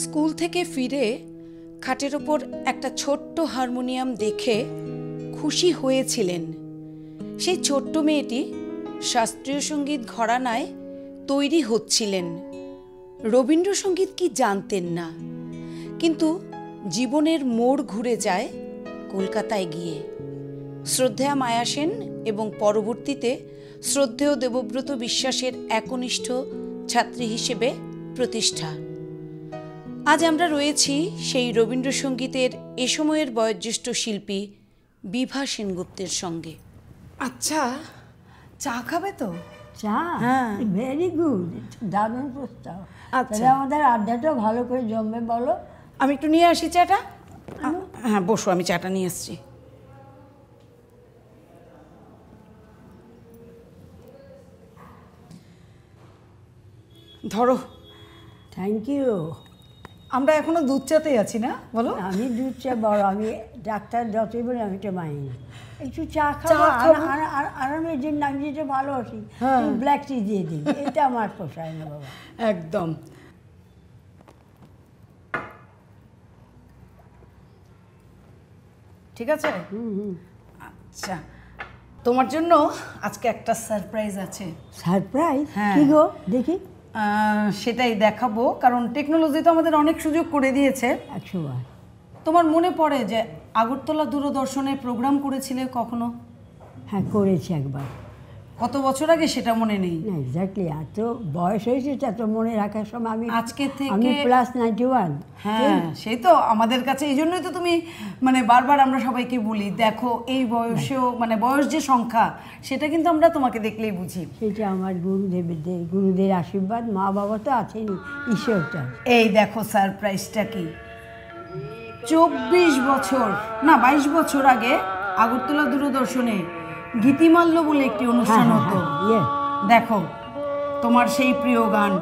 School থেকে ফিরে খাটের ওপর একটা ছোট্ট হারমোনিয়াম দেখে খুশি হয়েছিলেন। সেই ছোট্ট মেয়েটি শাস্ত্রীয় সঙ্গীত ঘরানায় তৈরি হচ্ছিলেন। রবীন্দ্রসঙ্গীত কি জানতেন না, কিন্তু জীবনের মোড় ঘুরে যায় কলকাতায় গিয়ে। শ্রদ্ধেয়া মায়া সেন এবং পরবর্তীতে শ্রদ্ধেয় দেবব্রত বিশ্বাসের একনিষ্ঠ ছাত্রী হিসেবে প্রতিষ্ঠা। আজ আমরা রয়েছি সেই রবীন্দ্রসঙ্গীতের এ সময়ের বয়োজ্যেষ্ঠ শিল্পী বিভা সেনগুপ্তের সঙ্গে। আচ্ছা, চা খাবে তো? চা? হ্যাঁ, ভেরি গুড, দারুণ প্রস্তাব। আচ্ছা, আমাদের আড্ডাটা ভালো করে জমবে। বলো। আমি একটু নিয়ে আসি চাটা। হ্যাঁ বসো, আমি চাটা নিয়ে আসছি। ধরো। Thank you. আমরা এখনো দুধ চাতেই আছি না, বলো? আমি দুধ চা বড়, আমি ডাক্তার যতই বলে আমি এটা মানি না। একটু চা চা খাবো, খাবো। আরামের জন্য আমি যেটা ভালোবাসি, ব্ল্যাক টি দিয়ে দিই, এটা আমার পোষায় না বাবা। একদম। ঠিক আছে। আচ্ছা, তোমার জন্য আজকে একটা সারপ্রাইজ আছে। সারপ্রাইজ? হ্যাঁ। কি গো দেখি? সেটাই দেখাবো, কারণ টেকনোলজি তো আমাদের অনেক সুযোগ করে দিয়েছে। 100 বার। তোমার মনে পড়ে যে আগরতলা দূরদর্শনে প্রোগ্রাম করেছিলে কখনো? হ্যাঁ, করেছি একবার। কত বছর আগে সেটা মনে নেই। না, এক্স্যাক্টলি, এত বয়স হয়েছে এত মনে রাখার সময় আমি আজকে থেকে আমি প্লাস 91। হ্যাঁ, সেই তো আমাদের কাছে, এই জন্যই তো তুমি মানে বারবার আমরা সবাইকে বলি, দেখো এই বয়সেও মানে বয়স যে সংখ্যা সেটা কিন্তু আমরা তোমাকে দেখলেই বুঝি। সেটা আমার গুরুদের আশীর্বাদ, মা বাবা তো আছেন, ঈশ্বরটা। এই দেখো সারপ্রাইজটা কি। 24 বছর না 22 বছর আগে আগরতলা দূরদর্শনে গীতিমাল্য বলে একটি অনুষ্ঠান হতো। দেখো তোমার সেই প্রিয় গান,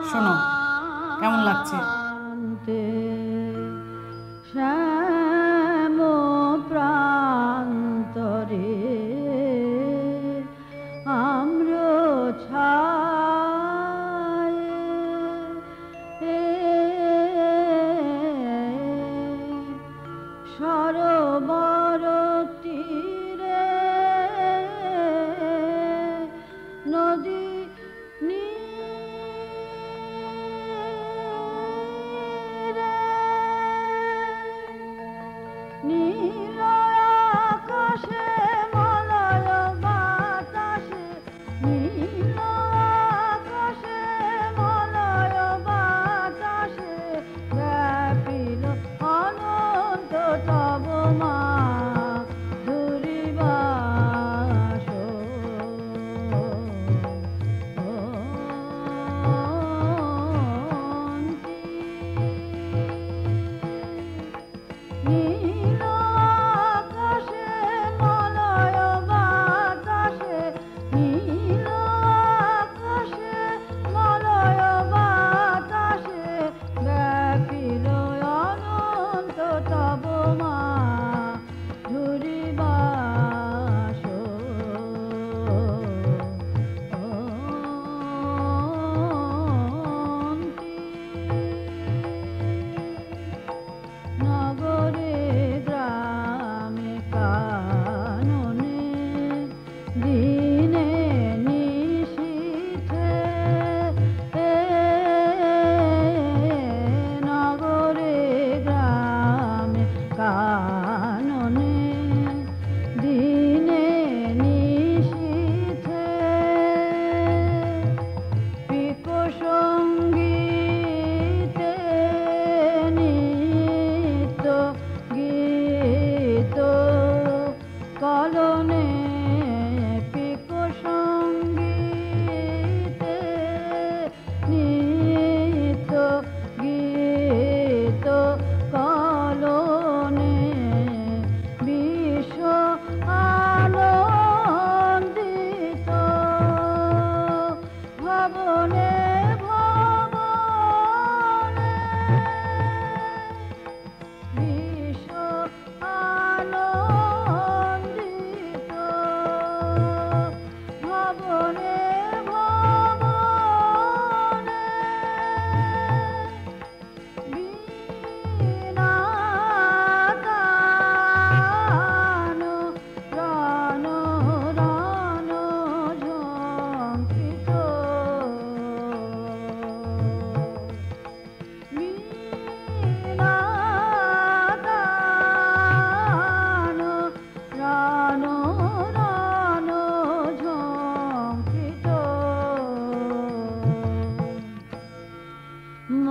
শোনো কেমন লাগছে। শ্যাম প্রান্তরে আম্র ছায় সরোবর তীরে নদী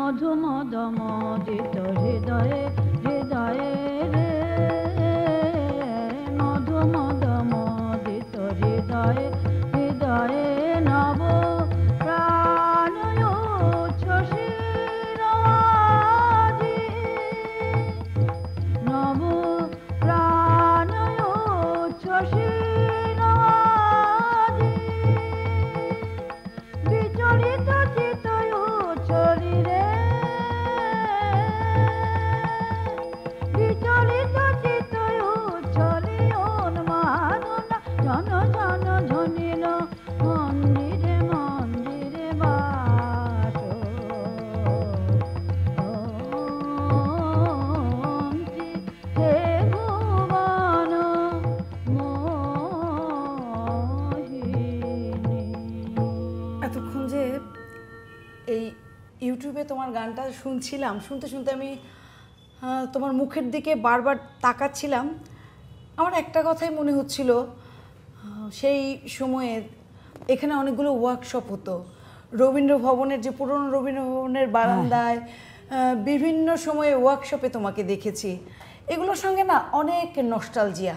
মধু মদ মদিত হৃদয়ে হৃদয়ে রে মধু মদ মদিত হৃদয়ে হৃদয়ে নব প্রাণয় উচ্ছ্বসির আজি নব প্রাণয় উচ্ছ্বসির আজি বিচলিত চিত্তয় চলিরে বিচলিত চিত্তয় চলি উন্মাদনা জন জন ঝনিল মন্দিরে মন্দিরে বাস হে ভুবন মোহিনী। এতক্ষণ যে এই ইউটিউবে তোমার গানটা শুনছিলাম, শুনতে শুনতে আমি তোমার মুখের দিকে বারবার তাকাচ্ছিলাম। আমার একটা কথাই মনে হচ্ছিল, সেই সময়ে এখানে অনেকগুলো ওয়ার্কশপ হতো রবীন্দ্র ভবনের, যে পুরনো রবীন্দ্র ভবনের বারান্দায় বিভিন্ন সময়ে ওয়ার্কশপে তোমাকে দেখেছি। এগুলোর সঙ্গে না অনেক নস্টালজিয়া।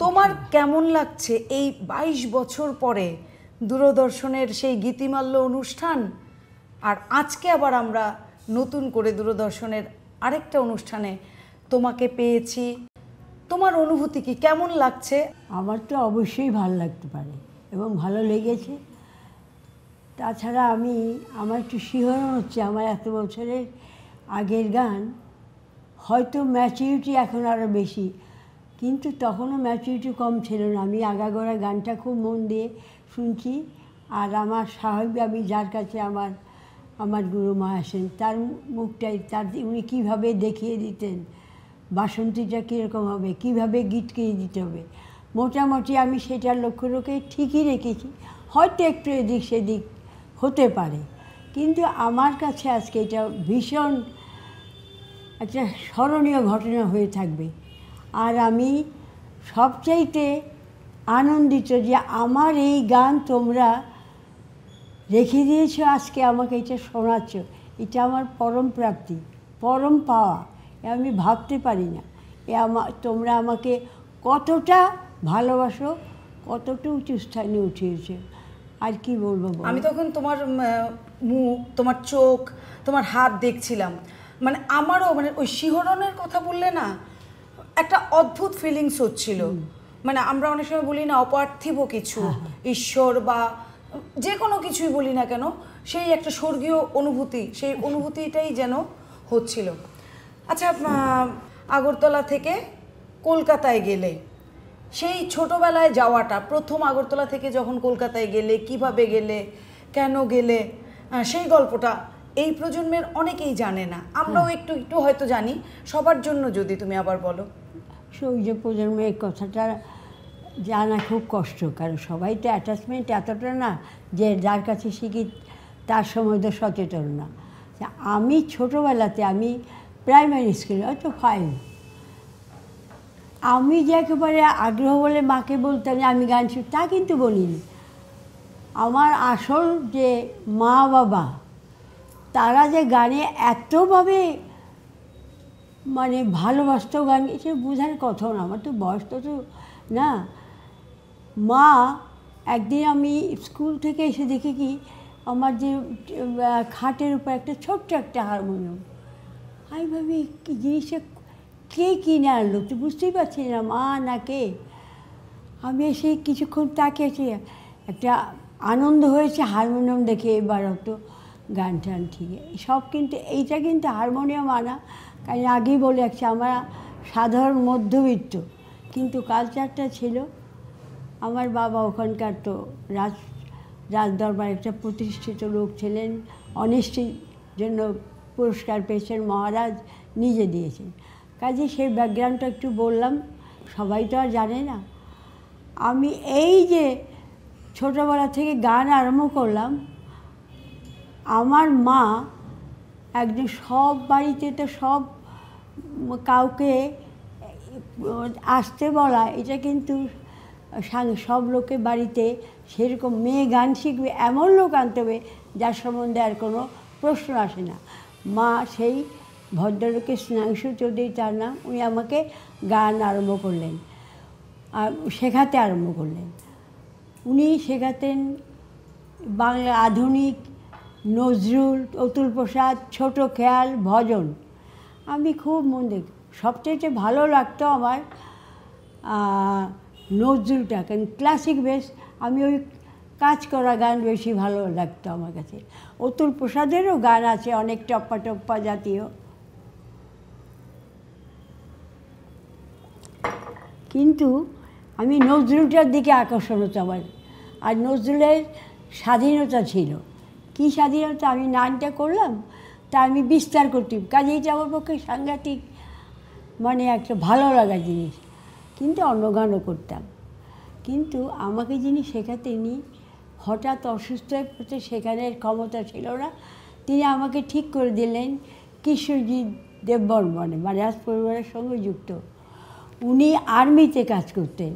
তোমার কেমন লাগছে এই 22 বছর পরে দূরদর্শনের সেই গীতিমাল্য অনুষ্ঠান, আর আজকে আবার আমরা নতুন করে দূরদর্শনের আরেকটা অনুষ্ঠানে তোমাকে পেয়েছি? তোমার অনুভূতি কি, কেমন লাগছে? আমার তো অবশ্যই ভালো লাগতে পারে এবং ভালো লেগেছে। তাছাড়া আমার একটু শিহরণ হচ্ছে, আমার এত বছরের আগের গান, হয়তো ম্যাচুরিটি এখন আরও বেশি, কিন্তু তখনও ম্যাচুরিটি কম ছিল না। আমি আগাগোড়া গানটা খুব মন দিয়ে শুনছি। আর আমার স্বাভাবিক, আমি যার কাছে আমার গুরুমা আসেন, তার মুখটাই, উনি কীভাবে দেখিয়ে দিতেন বাসন্তীটা কীরকম হবে, কীভাবে গীতকে দিতে হবে, মোটামুটি আমি সেটার লক্ষ্য রেখে ঠিকই রেখেছি। হয়তো একটু এদিক সেদিক হতে পারে, কিন্তু আমার কাছে আজকে এটা ভীষণ একটা স্মরণীয় ঘটনা হয়ে থাকবে। আর আমি সবচাইতে আনন্দিত যে আমার এই গান তোমরা রেখে দিয়েছ, আজকে আমাকে এটা শোনাচ্ছ। এটা আমার পরম প্রাপ্তি, পরম পাওয়া। আমি ভাবতে পারি না তোমরা আমাকে কতটা ভালোবাসো, কতটা উঁচু স্থানে উঠিয়েছে। আর কি বলবো, আমি তখন তোমার মুখ, তোমার চোখ, তোমার হাত দেখছিলাম, মানে আমারও মানে ওই শিহরণের কথা বললে না, একটা অদ্ভুত ফিলিংস হচ্ছিল। মানে আমরা অনেক সময় বলি না অপার্থিব কিছু, ঈশ্বর বা যে কোনো কিছুই বলি না কেন, সেই একটা স্বর্গীয় অনুভূতি, সেই অনুভূতিটাই যেন হচ্ছিল। আচ্ছা, আগরতলা থেকে কলকাতায় গেলে, সেই ছোটবেলায় যাওয়াটা, প্রথম আগরতলা থেকে যখন কলকাতায় গেলে, কিভাবে গেলে, কেন গেলে, সেই গল্পটা এই প্রজন্মের অনেকেই জানে না। আমরাও একটু একটু হয়তো জানি, সবার জন্য যদি তুমি আবার বলো। ওই যে প্রজন্মের কথাটা জানা খুব কষ্ট, কারণ সবাই তো অ্যাটাচমেন্ট এতটা না যে যার কাছে শিখি তার সম্বন্ধে সচেতন না। আমি ছোটোবেলাতে, আমি প্রাইমারি স্কুলে, হয়তো 5, আমি যে একেবারে আগ্রহ বলে মাকে বলতাম যে আমি গান শিখি, তা কিন্তু বলিনি। আমার আসল যে মা বাবা, তারা যে গানে এতভাবে মানে ভালোবাসত, গান সে বোঝার কথা না, আমার তো বয়স তো না। মা একদিন, আমি স্কুল থেকে এসে দেখি কি, আমার যে খাটের উপর একটা ছোট্ট একটা হারমোনিয়াম, আমি ভাবি কি জিনিসটা কে কিনে আনলো, তো বুঝতেই পারছি না মা না কে। আমি এসে কিছুক্ষণ তাকিয়েছি, একটা আনন্দ হয়েছে হারমোনিয়াম দেখে, এবার হতো গান টান ঠিক সব। কিন্তু এইটা কিন্তু হারমোনিয়াম আনা, কারণ আগেই বলে রাখছি আমরা সাধারণ মধ্যবিত্ত, কিন্তু কালচারটা ছিল। আমার বাবা ওখানকার তো রাজদরবার একটা প্রতিষ্ঠিত লোক ছিলেন, অনেস্টির জন্য পুরস্কার পেয়েছেন, মহারাজ নিজে দিয়েছেন। কাজে সেই ব্যাকগ্রাউন্ডটা একটু বললাম, সবাই তো আর জানে না। আমি এই যে ছোটোবেলা থেকে গান আরম্ভ করলাম, আমার মা একদিন, সব বাড়িতে তো সব কাউকে আসতে বলা, এটা কিন্তু সব লোকের বাড়িতে সেরকম মেয়ে গান শিখবে এমন লোক আনতে হবে যার সম্বন্ধে আর কোনো প্রশ্ন আসে না। মা সেই ভদ্রলোকের স্নেহাংশু চৌধুরী তার নাম, উনি আমাকে গান আরম্ভ করলেন আর শেখাতে আরম্ভ করলেন। উনি শেখাতেন বাংলা আধুনিক, নজরুল, অতুল প্রসাদ, ছোট খেয়াল, ভজন। আমি খুব মন দিই। সবচেয়ে ভালো লাগতো আমার নজরুলটা, কারণ ক্লাসিক বেস, আমি ওই কাজ করা গান বেশি ভালো লাগতো আমার কাছে। অতুল প্রসাদেরও গান আছে অনেক টপ্পা টপ্পা জাতীয়, কিন্তু আমি নজরুলটার দিকে আকর্ষণ হতো আমার। আর নজরুলের স্বাধীনতা ছিল। কি স্বাধীনতা? আমি নানটা করলাম, তা আমি বিস্তার করতাম, কাজেই এটা আমার পক্ষে সাংঘাতিক মানে একটা ভালো লাগা জিনিস। কিন্তু অন্য গানও করতাম। কিন্তু আমাকে যিনি শেখাতেনি, হঠাৎ অসুস্থ হয়ে পড়তে সেখানের ক্ষমতা ছিল না। তিনি আমাকে ঠিক করে দিলেন কিশোরজিৎ দেববর্মনে, মারাজ পরিবারের সঙ্গে যুক্ত। উনি আর্মিতে কাজ করতেন।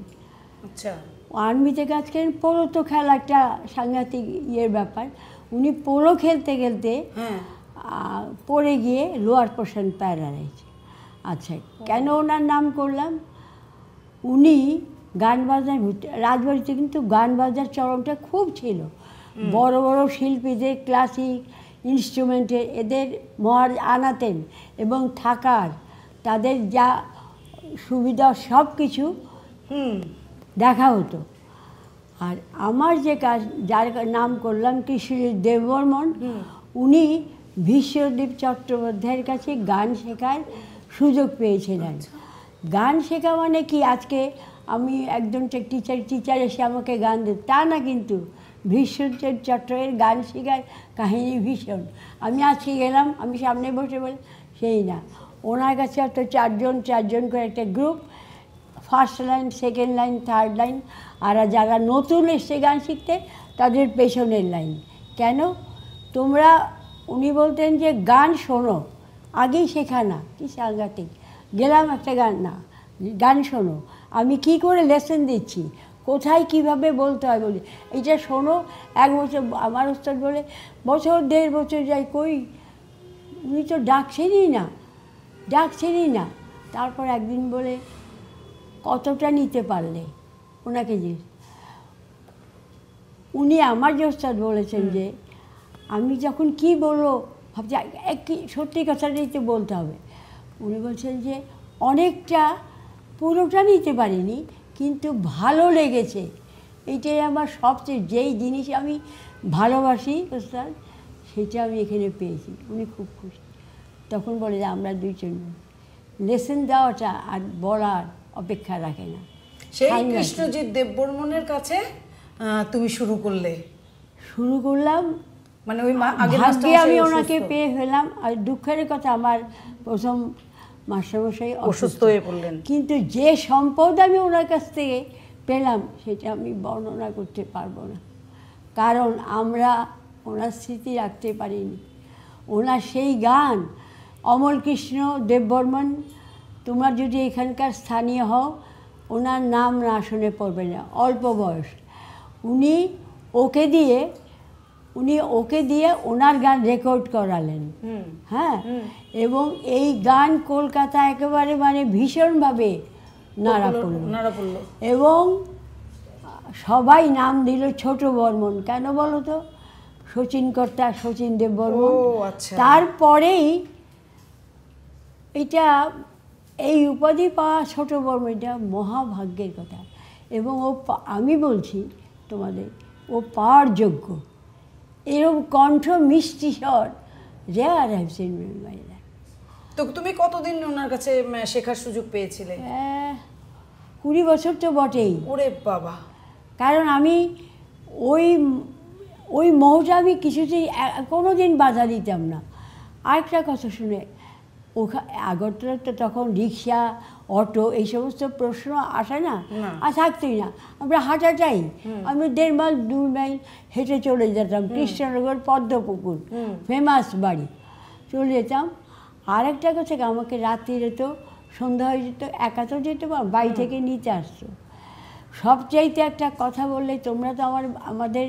আচ্ছা। আর্মিতে কাজ করেন। পোলো তো খেলা একটা সাংঘাতিক ইয়ের ব্যাপার। উনি পোলো খেলতে খেলতে পড়ে গিয়ে লোয়ার পোর্শন প্যারালাইজ। আচ্ছা, কেন ওনার নাম করলাম? উনি গান বাজার, রাজবাড়িতে কিন্তু গান বাজার চরমটা খুব ছিল। বড় বড় শিল্পীদের ক্লাসিক ইনস্ট্রুমেন্টের এদের মহার আনাতেন, এবং থাকার তাদের যা সুবিধা সব কিছু দেখা হতো। আর আমার যে কাজ, যার নাম করলাম কিশোরী দেববর্মন, উনি বিশ্বদীপ চট্টোপাধ্যায়ের কাছে গান শেখার সুযোগ পেয়েছিলেন। গান শেখা মানে কি, আজকে আমি একজন টিচার এসে আমাকে গান দেয় তা না, কিন্তু বিশ্বদীপ চট্টোপাধ্যায়ের গান শেখার কাহিনী ভীষণ। আমি আজকে গেলাম, আমি সামনে বসে বলি সেই না, ওনার কাছে একটা চারজন করে একটা group, first line, second line, third line, আর যারা নতুন এসছে গান শিখতে তাদের পেছনের লাইন। কেন? তোমরা, উনি বলতেন যে গান শোনো, আগেই শেখা না। কি সাংঘাতিক! গেলাম একটা গান, না গান শোনো, আমি কি করে লেসন দিচ্ছি, কোথায় কিভাবে বলতে হয় বলি, এইটা শোনো। এক বছর আমার ওস্তাদ বলে বছর দেড় বছর যাই, কই উনি তো ডাকছেনই না। তারপর একদিন বলে কতটা নিতে পারলে, ওনাকে যে উনি আমার যে ওস্তাদ বলেছেন যে আমি যখন কি বলবো ভাবছি কি সত্যি কথাটাই তো বলতে হবে। উনি বলছেন যে অনেকটা, পুরোটা নিতে পারিনি, কিন্তু ভালো লেগেছে। এইটাই আমার সবচেয়ে, যেই জিনিস আমি ভালোবাসি ওস্তাদ, সেটা আমি এখানে পেয়েছি। উনি খুব খুশি। তখন বলে যে আমরা দুইজন, লেসন দেওয়াটা আর বলার অপেক্ষা রাখে না। সেই কৃষ্ণজিৎ দেববর্মনের কাছে তুমি শুরু করলাম, মানে ওই ভাগ্যে আমি ওনাকে পেয়ে ফেলাম। আর দুঃখের কথা, আমার প্রথম মাস্টারমশাই অসুস্থ হয়ে পড়লেন, কিন্তু যে সম্পদ আমি ওনার কাছ থেকে পেলাম সেটা আমি বর্ণনা করতে পারবো না, কারণ আমরা ওনার স্মৃতি রাখতে পারিনি। ওনার সেই গান, অমলকৃষ্ণ দেববর্মন, তোমরা যদি এখানকার স্থানীয় হও, ওনার নাম না শুনে পড়বে না, অল্প বয়স। উনি ওকে দিয়ে ওনার গান রেকর্ড করালেন। হ্যাঁ, এবং এই গান কলকাতা একেবারে মানে ভীষণভাবে নাড়া পড়ল, এবং সবাই নাম দিল ছোট বর্মন। কেন বলো তো? শচীন কর্তা, শচীন দেববর্মন। তারপরেই এটা, এই উপাধি পাওয়া ছোট বর্মন, এটা মহাভাগ্যের কথা। এবং আমি বলছি তোমাদের, ও পাওয়ার যোগ্য। এরকম কণ্ঠ, মিষ্টি স্বর, rare have seen in my life. তো তুমি কতদিন ওনার কাছে শেখার সুযোগ পেয়েছিলে? 20 বছর তো বটেই। ওরে বাবা! কারণ আমি ওই মৌটা আমি কিছুতেই কোনো দিন বাধা দিতাম না। আরেকটা কথা শুনে, আগরতলা তো তখন রিক্সা, অটো, এই সমস্ত প্রশ্ন আসে না, আর থাকতোই না। আমরা হাঁটাটাই, আমি 1.5 মাইল 2 মাইল হেঁটে চলে যেতাম। কৃষ্ণনগর পদ্মপুকুর, ফেমাস বাড়ি, চলে যেতাম। আরেকটা কথা, আমাকে রাত্রিরে তো সন্ধ্যা হয়ে যেত, একা তো যেতে পারো, বাড়ি থেকে নিতে আসতো। সবচাইতে একটা কথা বললে, তোমরা তো আমাদের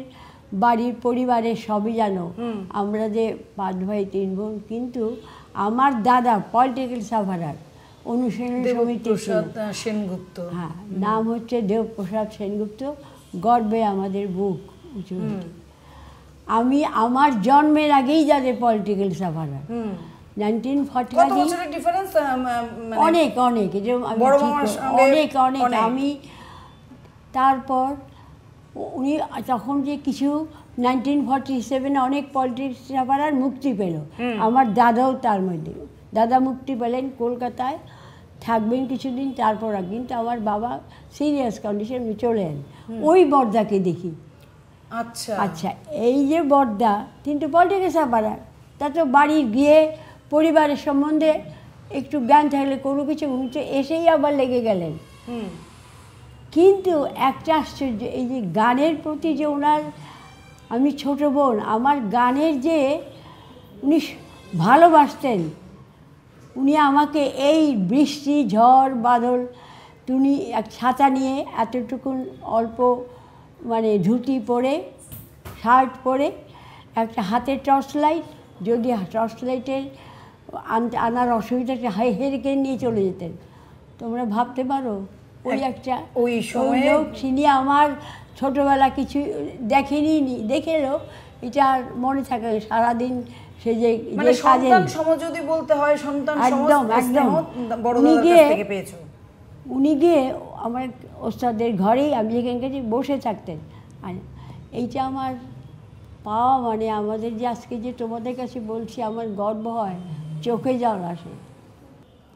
বাড়ির পরিবারের সবই জানো, আমরা যে 5 ভাই 3 বোন, কিন্তু আমার দাদা পলিটিক্যাল সাফারার, অনুশীলন সমিতি ছিল। দেবপ্রসাদ সেনগুপ্ত। হ্যাঁ, নাম হচ্ছে দেবপ্রসাদ সেনগুপ্ত। গর্বে আমাদের বুক উঁচু হতো। আমি আমার জন্মের আগেই যাদের পলিটিক্যাল সাফারার, 1940 কত বছরের ডিফারেন্স? অনেক অনেক, এই যে আমি বড় ঠিক মামার করে- সঙ্গে অনেক অনেক। অনেক। আমি তারপর উনি তখন যে কিছু 1947 অনেক পলিটিক্স সাফারার মুক্তি পেল, আমার দাদাও তার মধ্যে। দাদা মুক্তি পেলেন, কলকাতায় থাকবেন কিছুদিন, তারপর কিন্তু আমার বাবা সিরিয়াস কন্ডিশন চলে এলেন। ওই বর্দাকে দেখি। আচ্ছা আচ্ছা, এই যে বর্দা কিন্তু পলিটিক্যাল সাফারার, তা তো বাড়ি গিয়ে পরিবারের সম্বন্ধে একটু জ্ঞান থাকলে কোনো কিছু, উনি তো এসেই আবার লেগে গেলেন। কিন্তু একটা আশ্চর্য, এই যে গানের প্রতি যে ওনার, আমি ছোট বোন, আমার গানের যে উনি ভালোবাসতেন, উনি আমাকে এই বৃষ্টি ঝড় বাদল, উনি এক ছাতা নিয়ে এতটুকুন অল্প মানে ধুতি পরে, শার্ট পরে, একটা হাতে টর্চ লাইট, যদি টর্চ লাইটের আনার অসুবিধাটা হেরিকেন নিয়ে চলে যেতেন। তোমরা ভাবতে পারো ওই একটা ওই সময়ে লোক, তিনি আমার ছোটোবেলা কিছু দেখেনি, দেখেও এটা আর মনে থাকে সারাদিন। সে যে মানে যে কাজে সন্তান সম যদি বলতে হয়, সন্তান একদম একদম বড় উনি দাদার গিয়ে কাছ থেকে পেয়েছো। উনি গিয়ে আমার ওস্তাদের ঘরেই, আমি যেখানে গেছি বসে থাকতেন। আর এইটা আমার পাওয়া, মানে আমাদের যে আজকে যে তোমাদের কাছে বলছি, আমার গর্ব হয়, চোখে জল আসে।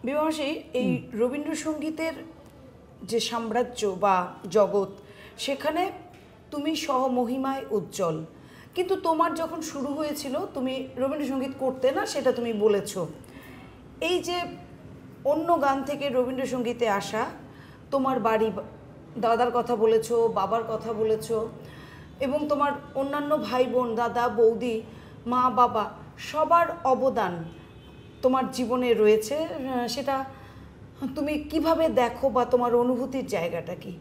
বিভাসী, এই রবীন্দ্রসঙ্গীতের যে সাম্রাজ্য বা জগৎ, সেখানে তুমি সহ মহিমায় উজ্জ্বল, কিন্তু তোমার যখন শুরু হয়েছিল তুমি রবীন্দ্রসঙ্গীত করতে না, সেটা তুমি বলেছো। এই যে অন্য গান থেকে রবীন্দ্রসঙ্গীতে আসা, তোমার বাড়ি, দাদার কথা বলেছো, বাবার কথা বলেছো, এবং তোমার অন্যান্য ভাই বোন, দাদা বৌদি, মা বাবা, সবার অবদান তোমার জীবনে রয়েছে। সেটা তুমি কিভাবে দেখো, বা তোমার অনুভূতির জায়গাটা কি?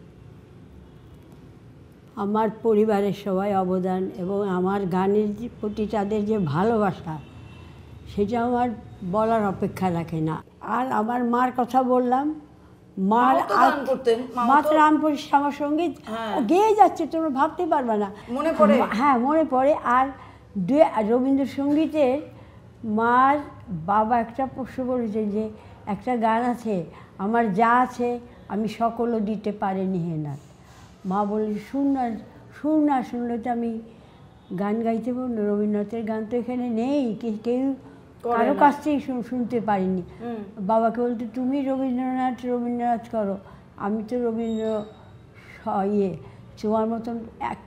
আমার পরিবারের সবাই অবদান এবং আমার গানের প্রতি তাদের যে ভালোবাসা, সেটা আমার বলার অপেক্ষা রাখে না। আর আমার মার কথা বললাম, মার মাও তো গান করতেন, মাও মা তো- রামপুর শ্যামা সঙ্গীত হ্যাঁ। গেয়ে যাচ্ছে, তোমরা ভাবতে পারবে না। মনে পড়ে? হ্যাঁ, মনে পড়ে। আর রবীন্দ্রসঙ্গীতের মার বাবা একটা প্রশ্ন করেছেন যে একটা গান আছে, আমার যা আছে আমি সকলও দিতে পারিনি হে না। মা বললেন শুন না, শুনলে তো আমি গান গাইতে পারবো না, রবীন্দ্রনাথের গান তো এখানে নেই, কেউ কারো কাছ থেকে শুনতে পারিনি। বাবাকে বলতে, তুমি রবীন্দ্রনাথ করো, আমি তো রবীন্দ্র তোমার মতন এক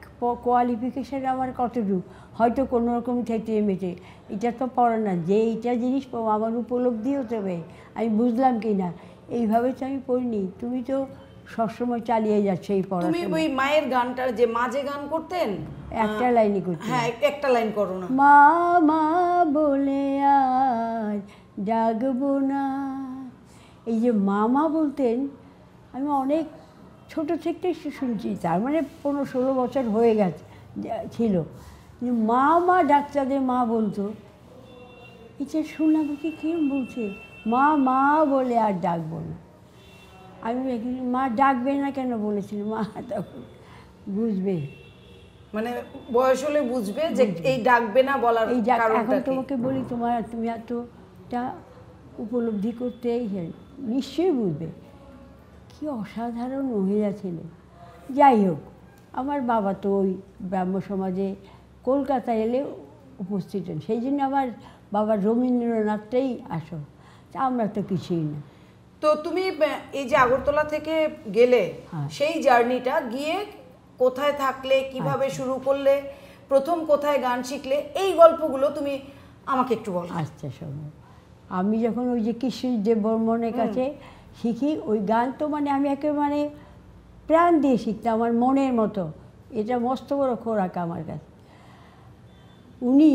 কোয়ালিফিকেশান আমার কতটুকু, হয়তো কোনো রকম থেটে মেটে, এটা তো পড়ে না, যে এইটা জিনিস আমার উপলব্ধি হতে হবে, আমি বুঝলাম কি না, এইভাবে তো আমি পড়িনি। তুমি তো সবসময় চালিয়ে যাচ্ছে এই তুমি পড়াশোনা। ওই মায়ের গানটার যে মাঝে গান করতেন, একটা লাইনই করতে, হ্যাঁ একটা লাইন করো না। মা মা বলে আর ডাকবো না। এই যে মামা বলতেন, আমি অনেক ছোট থেকে শুনছি, তার মানে 15-16 বছর হয়ে গেছে ছিল, মা মা ডাক্তারদের মা বলতো, এটা শুনলাম কি কেউ বলছে মা মা বলে আর ডাকবো না। আমি মা ডাকবে না কেন বলেছিল, মা তখন বুঝবে, মানে বয়স হলে বুঝবে যে এই ডাকবে না বলার এই কারণটা এখন কি। তোমাকে বলি, তুমি এতটা উপলব্ধি করতেই নিশ্চয়ই বুঝবে। কি অসাধারণ মহিলা ছিল। যাই হোক, আমার বাবা তো ওই ব্রাহ্ম সমাজে কলকাতায় এলে উপস্থিত হন, সেই জন্য আমার বাবা রবীন্দ্রনাথটাই আসো, তা আমরা তো কিছুই না। তো তুমি এই যে আগরতলা থেকে গেলে, হ্যাঁ। সেই জার্নিটা গিয়ে কোথায় থাকলে, কিভাবে শুরু করলে, প্রথম কোথায় গান শিখলে, এই গল্পগুলো তুমি আমাকে একটু বলো। আচ্ছা শোনো, আমি যখন ওই যে কৃষ্ণদেব বর্মনের কাছে শিখি, ওই গান তো মানে আমি একেবারে প্রাণ দিয়ে শিখতাম, আমার মনের মতো। এটা মস্ত বড় খোরাক আমার কাছে। উনি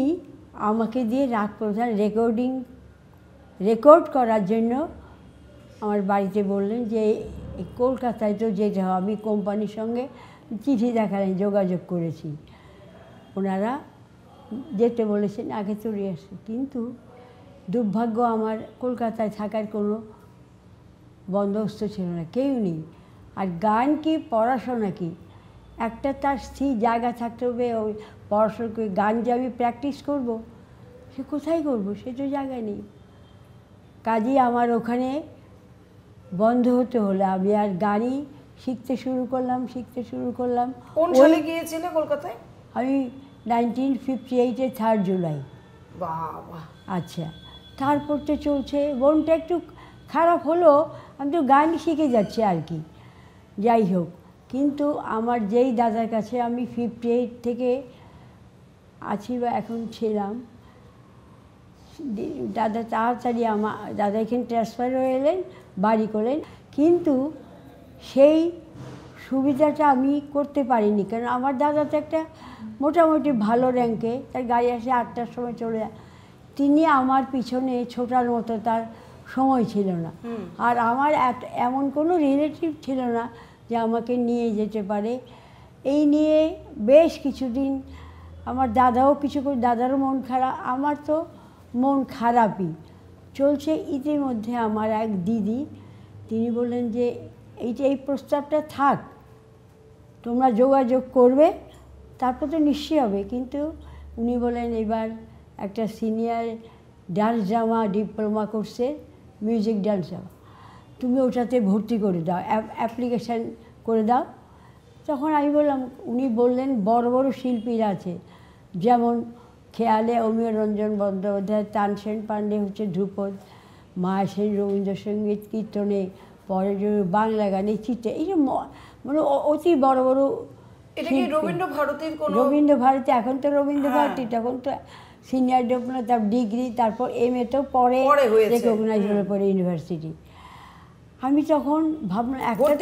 আমাকে দিয়ে রাগ প্রধান রেকর্ড করার জন্য আমার বাড়িতে বললেন যে কলকাতায় তো যেতে হবে। আমি কোম্পানির সঙ্গে চিঠি দেখালেন, যোগাযোগ করেছি। ওনারা যেতে বলেছেন আগে চলে আসছে, কিন্তু দুর্ভাগ্য আমার কলকাতায় থাকার কোনো বন্দোবস্ত ছিল না, কেউ নেই। আর গান কি পড়াশোনা কি, একটা তার স্থির জায়গা থাকতে হবে। ওই পড়াশোনা করে গান যে আমি প্র্যাকটিস করব, সে কোথায় করব, সে তো জায়গা নেই। কাজেই আমার ওখানে বন্ধ হতে হলো। আমি আর গানই শিখতে শুরু করলাম। কোন সালে গিয়েছিলে কলকাতায়? আমি 1958-এর 3 জুলাই। বাবা, আচ্ছা, তারপর তো চলছে। মনটা একটু খারাপ হলো, আমি তো গান শিখে যাচ্ছি আর কি, যাই হোক। কিন্তু আমার যেই দাদার কাছে আমি 58 থেকে আছি বা এখন ছিলাম, দাদা তাড়াতাড়ি দাদা এখানে ট্রান্সফার হয়ে এলেন, বাড়ি করলেন, কিন্তু সেই সুবিধাটা আমি করতে পারিনি। কারণ আমার দাদা তো একটা মোটামুটি ভালো র্যাঙ্কে, তার গাড়ি আসে 8টার সময় চলে যায়। তিনি আমার পিছনে ছোটার মতো তার সময় ছিল না। আর আমার এমন কোনো রিলেটিভ ছিল না যে আমাকে নিয়ে যেতে পারে। এই নিয়ে বেশ কিছুদিন আমার দাদাও কিছু করে, দাদারও মন খারাপ, আমার তো মন খারাপই চলছে। ইতিমধ্যে আমার এক দিদি, তিনি বললেন যে এই প্রস্তাবটা থাক, তোমরা যোগাযোগ করবে, তারপর তো নিশ্চয়ই হবে। কিন্তু উনি বলেন এবার একটা সিনিয়র ডান্স ড্রামা ডিপ্লোমা কোর্সে, মিউজিক ডান্স ড্রামা, তুমি ওটাতে ভর্তি করে দাও, অ্যাপ্লিকেশান করে দাও। তখন আমি বললাম, উনি বললেন বড় বড় শিল্পীরা আছে, যেমন খেয়ালে অমিয় রঞ্জন বন্দ্যোপাধ্যায়, তানসেন পাণ্ডে হচ্ছে ধ্রুপদ, মায়া সেন রবীন্দ্রসঙ্গীত, কীর্তনে, পরে বাংলা গানে, চিত্রে, এই যে মানে অতি বড় বড়। এটা কি রবীন্দ্র ভারতীর কোনো? রবীন্দ্র ভারতী, এখন তো রবীন্দ্র ভারতী, তখন তো সিনিয়র ডিপ্লোমা, তার ডিগ্রি, তারপর MA তো পরে রেকগনাইজ হলো পরে ইউনিভার্সিটি। আমি তখন ভাবলাম একটা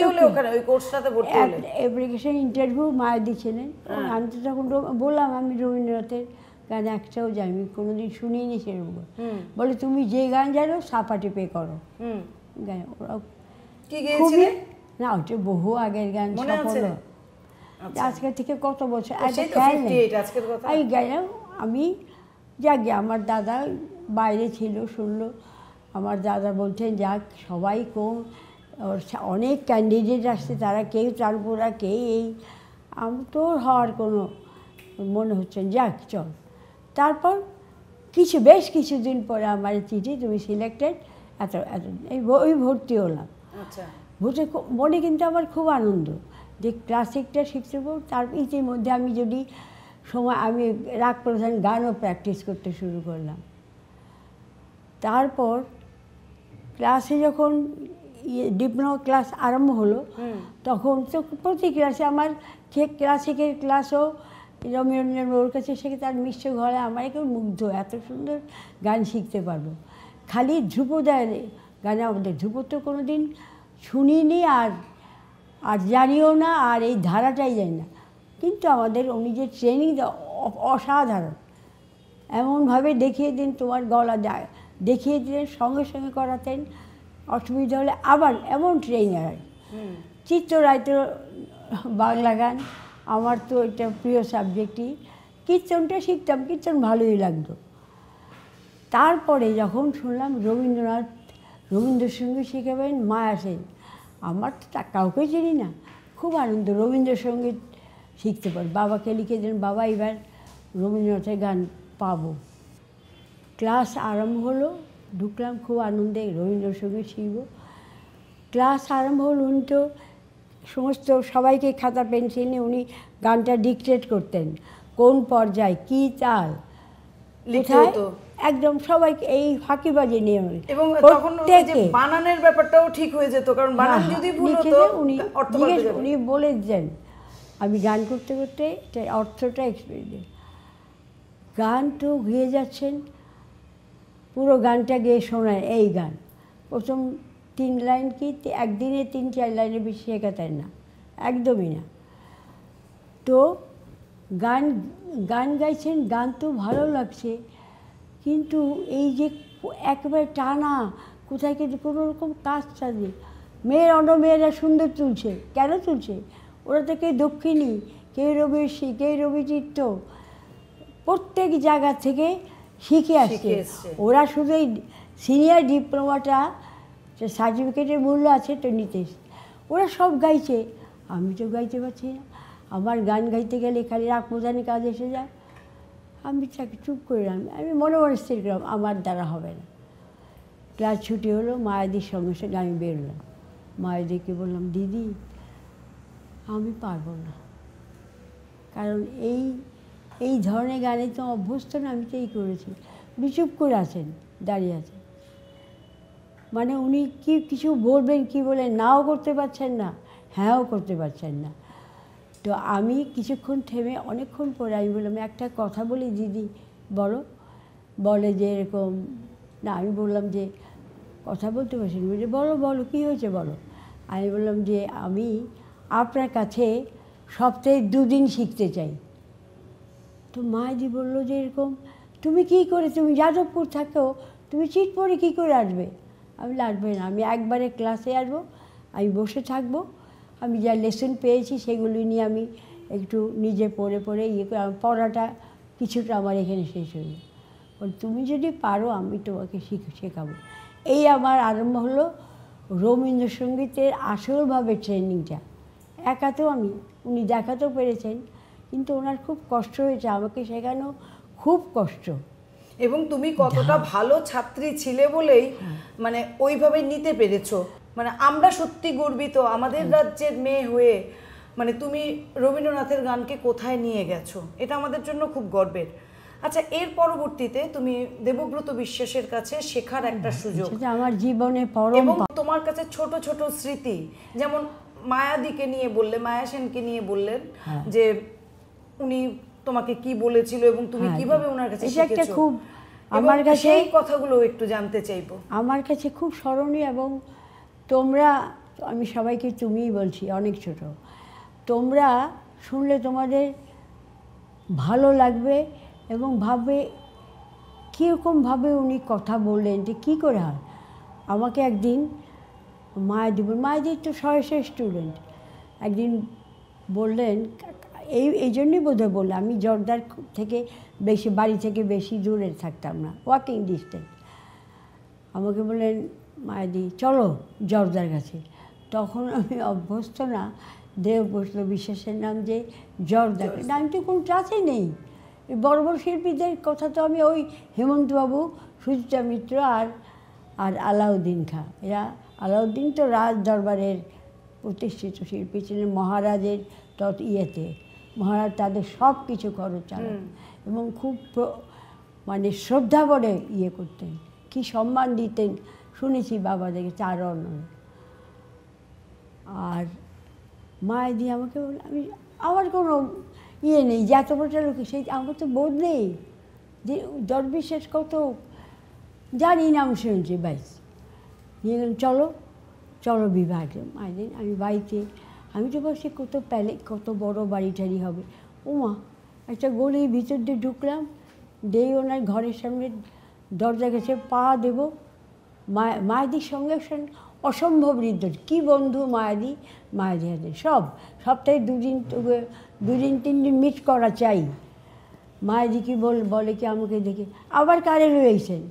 অ্যাপ্লিকেশন ইন্টারভিউ মায়া দিয়েছিলেন। আমি তো তখন বললাম আমি রবীন্দ্রনাথের গান একটাও জানি, আমি কোনোদিন শুনিনি সেরকম। বলে তুমি যে গান জানো সাপাটি পে করো। গান ওরাও খুবই না, ওটা বহু আগের গান, সাফল্য আজকের থেকে কত বছর আমি গাইলাম। আমি যাকে আমার দাদা বাইরে ছিল, শুনলো। আমার দাদা বলছেন যাক, সবাই অনেক ক্যান্ডিডেট আসছে, তারা কেউ তারপরা কেউ এই, আমি তোর হওয়ার কোনো মনে হচ্ছে, যাক চল। তারপর বেশ কিছুদিন পরে আমার চিঠি, তুমি সিলেক্টেড, ওই ভর্তি হলাম। ভর্তি মনে কিন্তু আমার খুব আনন্দ যে ক্লাসিকটা শিখতে পারবো। তার ইতিমধ্যে আমি যদি সময়, আমি রাগ প্রধান গানও প্র্যাকটিস করতে শুরু করলাম। তারপর ক্লাসে যখন ডিপ্লোমা ক্লাস আরম্ভ হলো, তখন তো প্রতি ক্লাসে আমার ক্লাসিকের ক্লাসও রবীন্দ্রনাথ ওর কাছে শেখে, তার মিশ্র ঘরে আমার একটু মুগ্ধ, এত সুন্দর গান শিখতে পারবো। খালি ধ্রুপদের গানে, আমাদের ধ্রুপদ তো কোনো দিন শুনিনি আর জানিও না, আর এই ধারাটাই জানি না। কিন্তু আমাদের উনি যে ট্রেনিং অসাধারণ, এমনভাবে দেখিয়ে দিন তোমার গলা যায়, দেখিয়ে দিলেন, সঙ্গে সঙ্গে করাতেন, অসুবিধা হলে আবার এমন ট্রেনার। চিত্তরায় তো বাংলা গান, আমার তো এটা প্রিয় সাবজেক্টই। কীর্তনটা শিখতাম, কীর্তন ভালোই লাগতো। তারপরে যখন শুনলাম রবীন্দ্রসঙ্গীত শিখাবেন মায়া সেন, আমার তো কাউকে চিনি না, খুব আনন্দ, রবীন্দ্রসঙ্গীত শিখতে পারি। বাবাকে লিখে দিলেন, বাবা এবার রবীন্দ্রনাথের গান পাবো। ক্লাস আরম্ভ হলো, ঢুকলাম খুব আনন্দে, রবীন্দ্রসঙ্গীত শিখব। ক্লাস আরম্ভ হলো, উনি তো সমস্ত সবাইকে খাতা পেন্সিল নিয়ে উনি গানটা ডিকটেট করতেন, কোন পর্যায়ে কী তাল, লিখায় একদম সবাইকে এই ফাঁকিবাজি নিয়ে। এবং তখন বানানের ব্যাপারটাও ঠিক হয়ে যেত, কারণ বানান যদি ভুল হতো উনি বলে দেন। আমি গান করতে করতে অর্থটা এক্সপিরিয়েন্স, গান তো গেয়ে যাচ্ছেন, পুরো গানটা গেয়ে শোনায়। এই গান প্রথম 3 লাইন কি একদিনে 3-4 লাইনের বেশি শেখাতেন না, একদমই না। তো গান গাইছেন, গান তো ভালো লাগছে, কিন্তু এই যে একেবারে টানা, কোথায় কিন্তু কোনো রকম কাজ চালিয়ে মেয়েরা সুন্দর তুলছে, কেন তুলছে? ওরা তো কেউ দক্ষিণী, কেউ রবিশী, কেউ রবিচিত্ত, প্রত্যেক জায়গা থেকে শিখে আসছে। এসছে। ওরা শুধু এই সিনিয়র ডিপ্লোমাটা সার্টিফিকেটের মূল্য আছে তো নিতে এসছে। ওরা সব গাইছে, আমি তো গাইতে পারছি না। আমার গান গাইতে গেলে খালি রাগ প্রধানের কাজ এসে যায়। আমি তাকে চুপ করে আমি মনে মনে স্থির করলাম আমার দ্বারা হবে না। ক্লাস ছুটি হলো, মায়াদির সঙ্গে সঙ্গে আমি বেরোলাম। মায়াদিকে বললাম, দিদি আমি পারবো না, কারণ এই ধরনের গানে তো অভ্যস্ত না, আমি তো এই করেছি। উনি চুপ করে আছেন, দাঁড়িয়ে আছেন, মানে উনি কি কিছু বলবেন কি বলে নাও করতে পারছেন না, হ্যাঁও করতে পারছেন না। তো আমি কিছুক্ষণ থেমে অনেকক্ষণ পরে আমি বললাম, একটা কথা বলি দিদি, বলো। বলে যে এরকম না। আমি বললাম যে কথা বলতে পারছি না। বলে বলো বলো কী হয়েছে বলো। আমি বললাম যে আমি আপনার কাছে সপ্তাহে 2 দিন শিখতে চাই। তো মায়েদি বললো যে এরকম তুমি কী করে, তুমি যাদবপুর থাকো, তুমি চিট পরে কী করে আসবে। আমি আসবে না, আমি একবারে ক্লাসে আসবো, আমি বসে থাকবো, আমি যা লেসন পেয়েছি সেগুলি নিয়ে আমি একটু নিজে পড়ে পড়ে করে আমার পড়াটা কিছুটা আমার এখানে শেষ হয়ে যায়। তুমি যদি পারো আমি তোমাকে শেখাবো। এই আমার আরম্ভ হলো রবীন্দ্রসঙ্গীতের আসলভাবে ট্রেনিংটা। একাতেও আমি, উনি দেখাতেও পেরেছেন, কিন্তু ওনার খুব কষ্ট হয়েছে, আমাকে শেখানো খুব কষ্ট। এবং তুমি কতটা ভালো ছাত্রী ছিলে বলেই মানে ওইভাবে নিতে পেরেছো। মানে আমরা সত্যি গর্বিত আমাদের রাজ্যের মেয়ে হয়ে, মানে তুমি রবীন্দ্রনাথের গানকে কোথায় নিয়ে গেছো, এটা আমাদের জন্য খুব গর্বের। আচ্ছা, এর পরবর্তীতে তুমি দেবব্রত বিশ্বাসের কাছে শেখার একটা সুযোগ, সেটা আমার জীবনে পরম। এবং তোমার কাছে ছোট ছোট স্মৃতি, যেমন মায়াদিকে নিয়ে বললে, মায়া সেনকে নিয়ে বললেন যে উনি তোমাকে কি বলেছিল এবং তুমি কিভাবে ওনার কাছে এটা একটা শিখেছো, খুব আমার কাছে সেই কথাগুলো একটু জানতে চাইবো। আমার কাছে খুব স্মরণীয়। এবং তোমরা, আমি সবাইকে তুমিই বলছি, অনেক ছোট, তোমরা শুনলে তোমাদের ভালো লাগবে এবং ভাববে কীরকমভাবে উনি কথা বললেন, যে কী করে হয়। আমাকে একদিন মায়াদির তো শয়ের স্টুডেন্ট, একদিন বললেন, এই জন্যই বোধহয় বললে, আমি জর্দার থেকে বেশি, বাড়ি থেকে বেশি দূরে থাকতাম না, ওয়াকিং ডিস্টেন্স। আমাকে বললেন, মায়াদি চলো জর্দার কাছে। তখন আমি অভ্যস্ত না, দেবব্রত বিশ্বাসের নাম যে জর্দার, আমি তো কোনো টাচে নেই। বড় বড় শিল্পীদের কথা তো আমি ওই হেমন্তবাবু, সুচিত্রা মিত্র আর আলাউদ্দিন খাঁ, এরা, আলাউদ্দিন তো রাজ দরবারের প্রতিষ্ঠিত শিল্পী ছিলেন, মহারাজের ইয়েতে, মহারাজ তাদের সব কিছু খরচ চালান এবং খুব মানে শ্রদ্ধা করে ইয়ে করতেন, কি সম্মান দিতেন শুনেছি বাবাদেরকে, চার অন্যরা। আর মায়াদি আমাকে বলল, আমার কোনো ইয়ে নেই যে এত বড় লোক, সেই আমার তো বোধ নেই যে বিশ্বাস কত জানি নাম শুনছি, বাইস নিয়ে গেলাম, চলো চলো বিভাগে। মায়েদিন আমি বাড়িতে, আমি তো বলছি কত বড় বাড়ি টাড়ি হবে। ওমা, একটা গলির ভিতর দিয়ে ঢুকলাম, দিয়ে ওনার ঘরের সামনে দরজা গেছে, পা দেবো, মায়াদির সঙ্গে অসম্ভব হৃদয়, কী বন্ধু মায়াদি হাতে, সপ্তাহে 2 দিন 3 দিন মিট করা চাই। মায়াদি কি বলে কি আমাকে দেখে, আবার কারে রয়েছেন।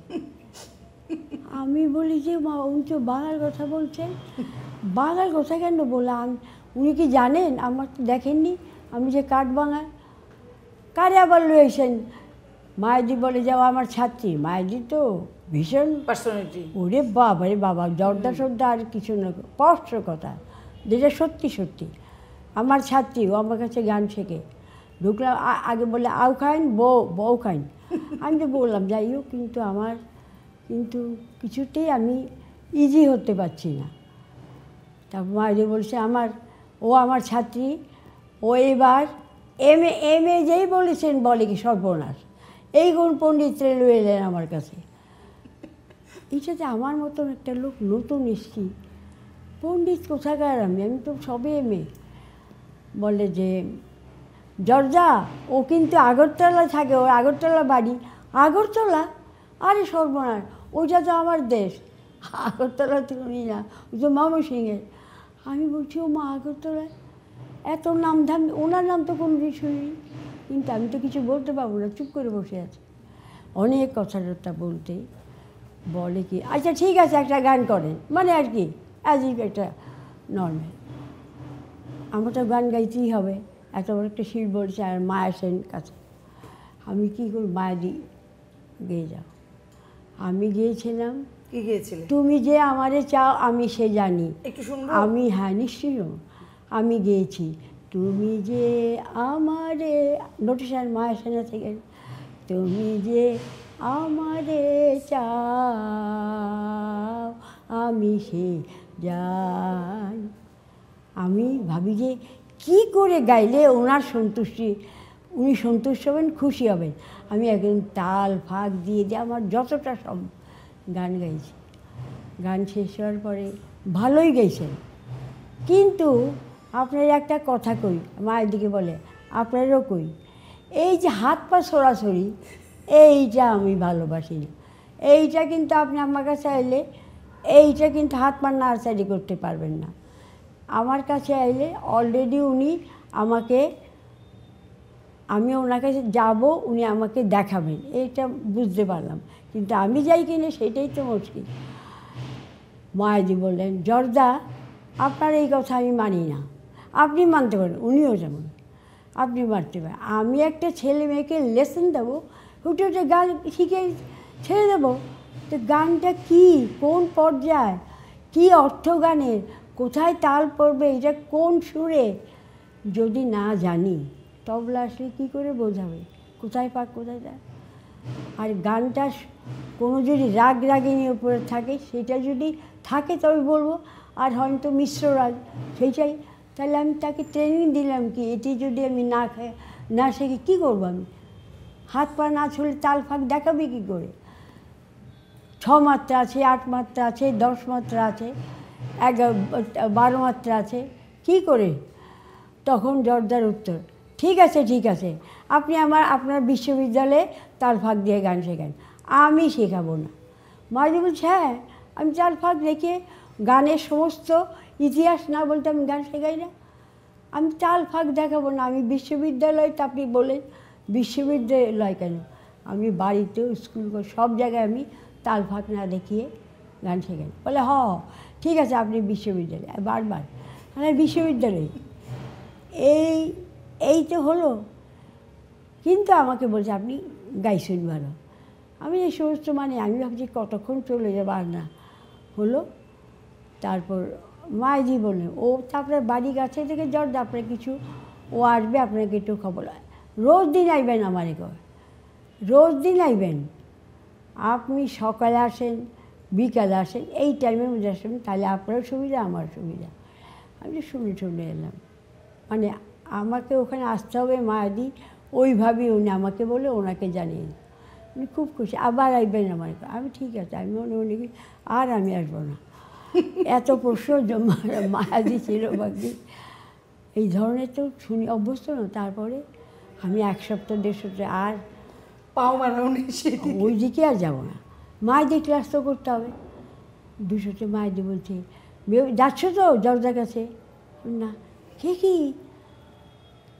আমি বলি যে মা, উনি তো বাংলার কথা বলছেন। বাংলার কথা কেন বললাম, উনি কি জানেন আমার তো দেখেননি আমি যে কাঠ বাঙাল, কারে আবার রয়েছেন। মায়াদি বলে যাও আমার ছাত্রী। মায়াদি তো ভীষণ পার্সোনালিটি, ওরে বাবা রে বাবা, জর্দা সর্দা আর কিছু না, স্পষ্ট কথা, যেটা সত্যি সত্যি। আমার ছাত্রী, ও আমার কাছে গান শেখে। ঢুকলাম, আগে বলে আউ খাইন বউ খাইন। আমি তো বললাম যাই হোক, কিন্তু কিছুতেই আমি ইজি হতে পারছি না। তারপর মায়ের বলছে ও আমার ছাত্রী, ও এবার এম এ যেই বলেছেন বলে কি সর্বনাশ, এই গুণ পণ্ডিতরে লয়ে এলেন আমার কাছে। এইটাতে আমার মতন একটা লোক নতুন এসছি, পণ্ডিত কোথাকার, আমি তো সবে এমএ। বলে যে জর্জা, ও কিন্তু আগরতলা থাকে, ওর আগরতলা বাড়ি। আগরতলা? আরে সর্বনাশ, ওইটা তো আমার দেশ, আগরতলা তো উনি না, ওই তো ময়মনসিংহের। আমি বলছি ও মা, আগরতলায় এত নাম ধাম, ওনার নাম তো কোনো দিন শুনিনি। কিন্তু আমি তো কিছু বলতে পারবো না, চুপ করে বসে আছে। অনেক কথাটা বলতে বলে কি আচ্ছা ঠিক আছে একটা গান করেন, মানে আর কি অ্যাজ ইফ একটা নর্মাল। আমার তো গান গাইতেই হবে, এত বড় একটা শির বলছে আর মায়া সেন কাছে। আমি কী করি, মায়াদি গেয়ে যাও। আমি গিয়েছিলাম কি গিয়েছিলে? তুমি যে আমারে চাও আমি সে জানি। একটু শুনবো? আমি হ্যাঁ নিশ্চয়ই আমি গিয়েছি তুমি যে আমারে, নোটিশন মায়া সেনা থেকে, তুমি যে আমারে চাও আমি সে যাই। আমি ভাবি যে কী করে গাইলে ওনার সন্তুষ্টি, উনি সন্তুষ্ট হবেন, খুশি হবেন। আমি একদম তাল ফাঁক দিয়ে আমার যতটা সব গান গাইছি। গান শেষ হওয়ার পরে ভালোই গাইছেন, কিন্তু আপনার একটা কথা কই, মায়ের দিকে বলে আপনারও কই, এই যে হাত পা সরাসরি এইটা আমি ভালোবাসি না। এইটা কিন্তু আপনি আমার কাছে এলে এইটা কিন্তু হাত পা নাড়াচাড়ি করতে পারবেন না। আমার কাছে আইলে অলরেডি উনি আমাকে, আমি ওনার কাছে যাবো, উনি আমাকে দেখাবেন, এইটা বুঝতে পারলাম। কিন্তু আমি যাই কিনা সেটাই তো মুশকিল। মায়াজি বললেন জর্দা আপনার এই কথা আমি মানি না। আপনি মানতে পারেন, উনিও যেমন আপনি মানতে পারেন। আমি একটা ছেলে মেয়েকে লেসন দেবো, হুটে হুটে গান শিখে ছেড়ে দেবো? তো গানটা কী, কোন পর্যায়, কী অর্থ গানের, কোথায় তাল পড়বে, এটা কোন সুরে যদি না জানি, তবলা আসলে কী করে বোঝাবে কোথায় পাক কোথায় যায়? আর গানটা কোনো যদি রাগ রাগিনীর উপরে থাকে, সেটা যদি থাকে তবে বলবো, আর হয়তো মিশ্র রাগ সেইটাই, তাহলে আমি তাকে ট্রেনিং দিলাম কি, এটি যদি আমি না শিখে কী করবো? আমি হাত পা না ছুলে তাল ফাঁক দেখাবে কী করে? 6 মাত্রা আছে, 8 মাত্রা আছে, 10 মাত্রা আছে, 12 মাত্রা আছে, কী করে? তখন জর্দার উত্তর, ঠিক আছে ঠিক আছে, আপনি আপনার বিশ্ববিদ্যালয়ে তাল ফাঁক দিয়ে গান শেখান, আমি শেখাবো না। মাঝে বলছে হ্যাঁ, আমি তাল ফাঁক রেখে গানের সমস্ত ইতিহাস না বলতে আমি গান শেখাই না। আমি তাল ফাঁক দেখাবো না, আমি বিশ্ববিদ্যালয়, তো আপনি বলেন বিশ্ববিদ্যালয় কেন, আমি বাড়িতেও স্কুল সব জায়গায় আমি তাল ফাঁক না দেখিয়ে গান শেখাই। বলে ঠিক আছে আপনি বিশ্ববিদ্যালয়ে, বারবার মানে বিশ্ববিদ্যালয়ে এই তো হলো। কিন্তু আমাকে বলছে আপনি গাইছেন ভালো। আমি এই সমস্ত মানে আমি ভাবছি কতক্ষণ চলে যাবো, আর না হলো। তারপর মায়েজি বললেন ও তো আপনার বাড়ি কাছে থেকে জর্দা, আপনার কিছু ও আসবে, আপনাকে একটু খবর, রোজ দিন আইবেন আমার ঘর, রোজ দিন আইবেন, আপনি সকালে আসেন বিকালে আসেন, এই টাইমের মধ্যে আসেন, তাহলে আপনারও সুবিধা আমার সুবিধা। আমি শুনে এলাম, মানে আমাকে ওখানে আসতে হবে মায়াদি, ওইভাবেই উনি আমাকে বলে ওনাকে জানিয়ে, উনি খুব খুশি, আবার আসবেন আমার। আমি ঠিক আছে, আমি মনে আর আমি আসবো না। এত প্রশ্ন মায়াদি ছিল বাকি এই ধরনের তো শুনি অভ্যস্ত না। তারপরে আমি 1 সপ্তাহ 1.5 সপ্তাহ আর পাও মারাও ওই দিকে আর যাবো না। মায়াদি ক্লাস তো করতে হবে। 2 সপ্তাহ মায়াদি বলছে যাচ্ছ তো জর্দার কাছে? না, কি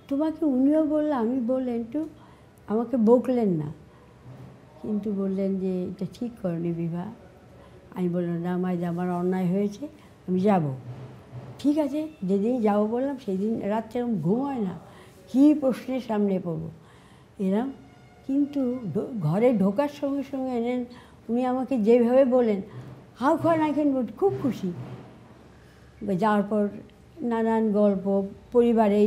তোমাকে উনিও বললেন, আমি বললেন একটু আমাকে বকলেন না, কিন্তু বললেন যে এটা ঠিক করেনি বিভা। আমি বললাম না মায়ের আমার অন্যায় হয়েছে, আমি যাব। ঠিক আছে, যেদিন যাবো বললাম সেদিন রাত্রে এরকম ঘুম হয় না, কী প্রশ্নের সামনে পড়বো এরম। কিন্তু ঘরে ঢোকার সঙ্গে সঙ্গে এনেন উনি আমাকে যেভাবে বলেন, হাউ খান আই ক্যান বল, খুব খুশি। যাওয়ার পর নানান গল্প, পরিবারে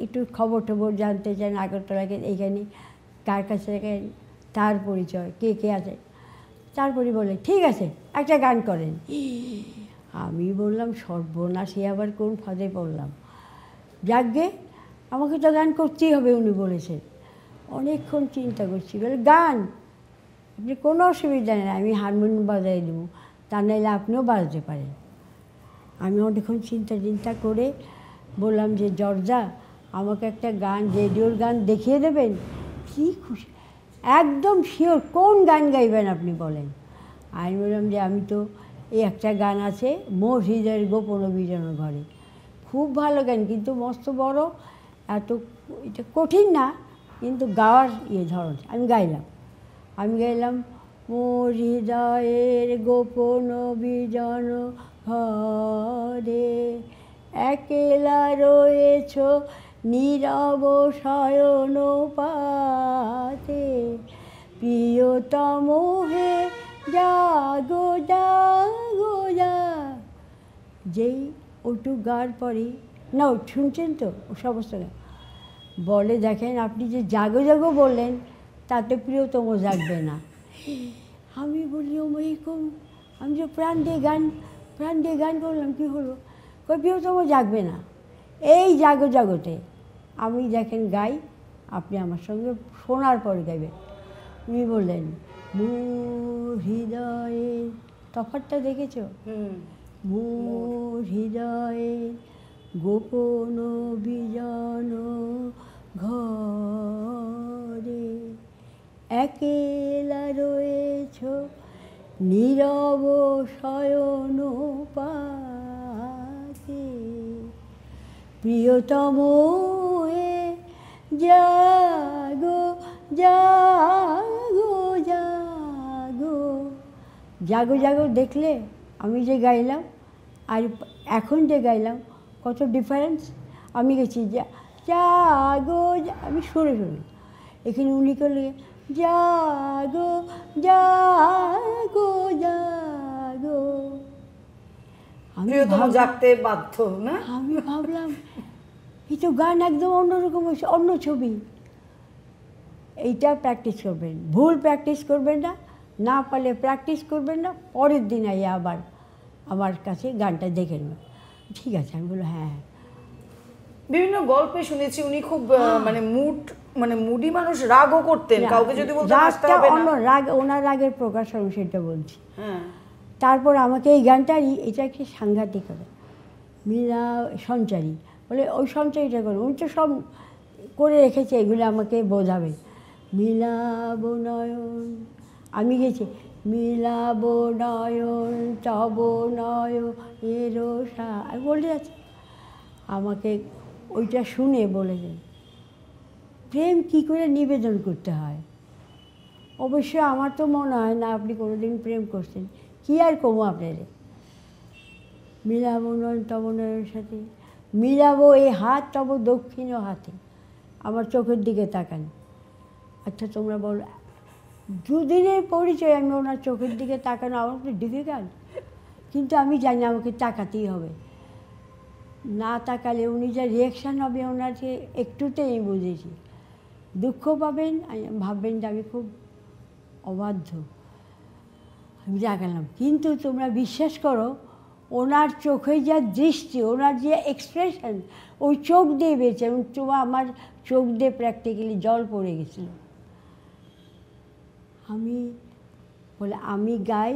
একটু খবর টবর জানতে চান, আগরতলাকে এইখানে কার কাছে তার পরিচয়, কে আছে। তারপরে বলে ঠিক আছে একটা গান করেন। আমি বললাম সর্বনাশী, আবার কোন ফাঁদে পড়লাম। যাকগে আমাকে তো গান করতেই হবে, উনি বলেছেন। অনেকক্ষণ চিন্তা করছি, বলে গান আপনি কোনো অসুবিধা নেই, আমি হারমোনিয়াম বাজাই দেবো, তা নাহলে আপনিও বাজাতে পারেন। আমি অনেকক্ষণ চিন্তা করে বললাম যে জর্দা আমাকে একটা গান, রেডিওর গান দেখিয়ে দেবেন? কী খুশি, একদম শিওর, কোন গান গাইবেন আপনি বলেন। আমি বললাম যে আমি তো এই একটা গান আছে, মোর হৃদয়ের গোপন অভিযান ঘরে, খুব ভালো গান, কিন্তু মস্ত বড়, এত এটা কঠিন না, কিন্তু গাওয়ার ধরন আমি গাইলাম মোর হৃদয়ের গোপন বিজন ঘরে একলা রয়েছ নীরব শয়ন পাতে প্রিয়তম হে জাগো জাগো যা। যেই ওটু গার পরে না শুনছেন তো ও সমস্ত বলে দেখেন আপনি যে জাগো জাগো বললেন তাতে প্রিয়তম জাগবে না। আমি বলি ও এরকম আমি যে প্রাণ দিয়ে গান করলাম কী হলো কই প্রিয়তম জাগবে না এই জাগো জাগোতে আমি দেখেন গাই আপনি আমার সঙ্গে শোনার পরে গাইবেন। উনি বললেন মোর হৃদয়ে তফাৎটা দেখেছ মোর হৃদয়ে গোপন বিজন ঘরে একলা রয়েছ নীরব শয়ন পাতে প্রিয়তম হে জাগো জাগো জাগো জাগো জাগো দেখলে আমি যে গাইলাম আর এখন যে গাইলাম কত ডিফারেন্স। আমি গেছি জাগো আমি শুনে এখানে উনি করলে জাগো জাগো জাগো জাগতে বাধ্য না। আমি ভাবলাম এই তো গান একদম অন্যরকম হয়েছে অন্য ছবি। এইটা প্র্যাকটিস করবেন ভুল প্র্যাকটিস করবেন না পারলে প্র্যাকটিস করবেন না পরের দিন আবার আমার কাছে গানটা দেখে নেবেন ঠিক আছে। আমি বললাম হ্যাঁ। বিভিন্ন গল্পে শুনেছি উনি খুব মানে মুডি মানুষ, রাগও করতেন, কাউকে যদি বলতেন আসতে হবে না। অন্য রাগ ওনার রাগের প্রকাশ আমি সেটা বলছি। তারপর আমাকে এই গানটার এটা কি সাংঘাতিক হবে মীরা সঞ্চারী বলে ওই সঞ্চারীটা করে উনি তো সব করে রেখেছে এগুলো আমাকে বোঝাবে। মিলাব নয়ন আমি গেছি মিলাব নয়ন তব নয়নের আমি বলে যাচ্ছি আমাকে ওইটা শুনে বলেছেন প্রেম কী করে নিবেদন করতে হয়। অবশ্যই আমার তো মনে হয় না আপনি কোনোদিন প্রেম করছেন কী আর কমো আপনাদের। মিলাবো নয়ন তব নয়নের সাথে মিলাবো এই হাত তব দক্ষিণ হাতে আমার চোখের দিকে তাকান। আচ্ছা তোমরা বলো দুদিনের পরিচয় আমি ওনার চোখের দিকে তাকানো আমার তো ডিফিকাল্ট কিন্তু আমি জানি আমাকে তাকাতেই হবে। না তাকালে উনি যা রিয়াকশান হবে ওনাকে একটুতেই বুঝেছি। দুঃখ পাবেন ভাববেন যে আমি খুব অবাধ্য আমি জাগালাম। কিন্তু তোমরা বিশ্বাস করো ওনার চোখে যা দৃষ্টি ওনার যে এক্সপ্রেশন ওই চোখ দিয়ে বেঁচে এবং আমার চোখ দিয়ে প্র্যাকটিক্যালি জল পড়ে গেছিল। আমি বলে আমি গাই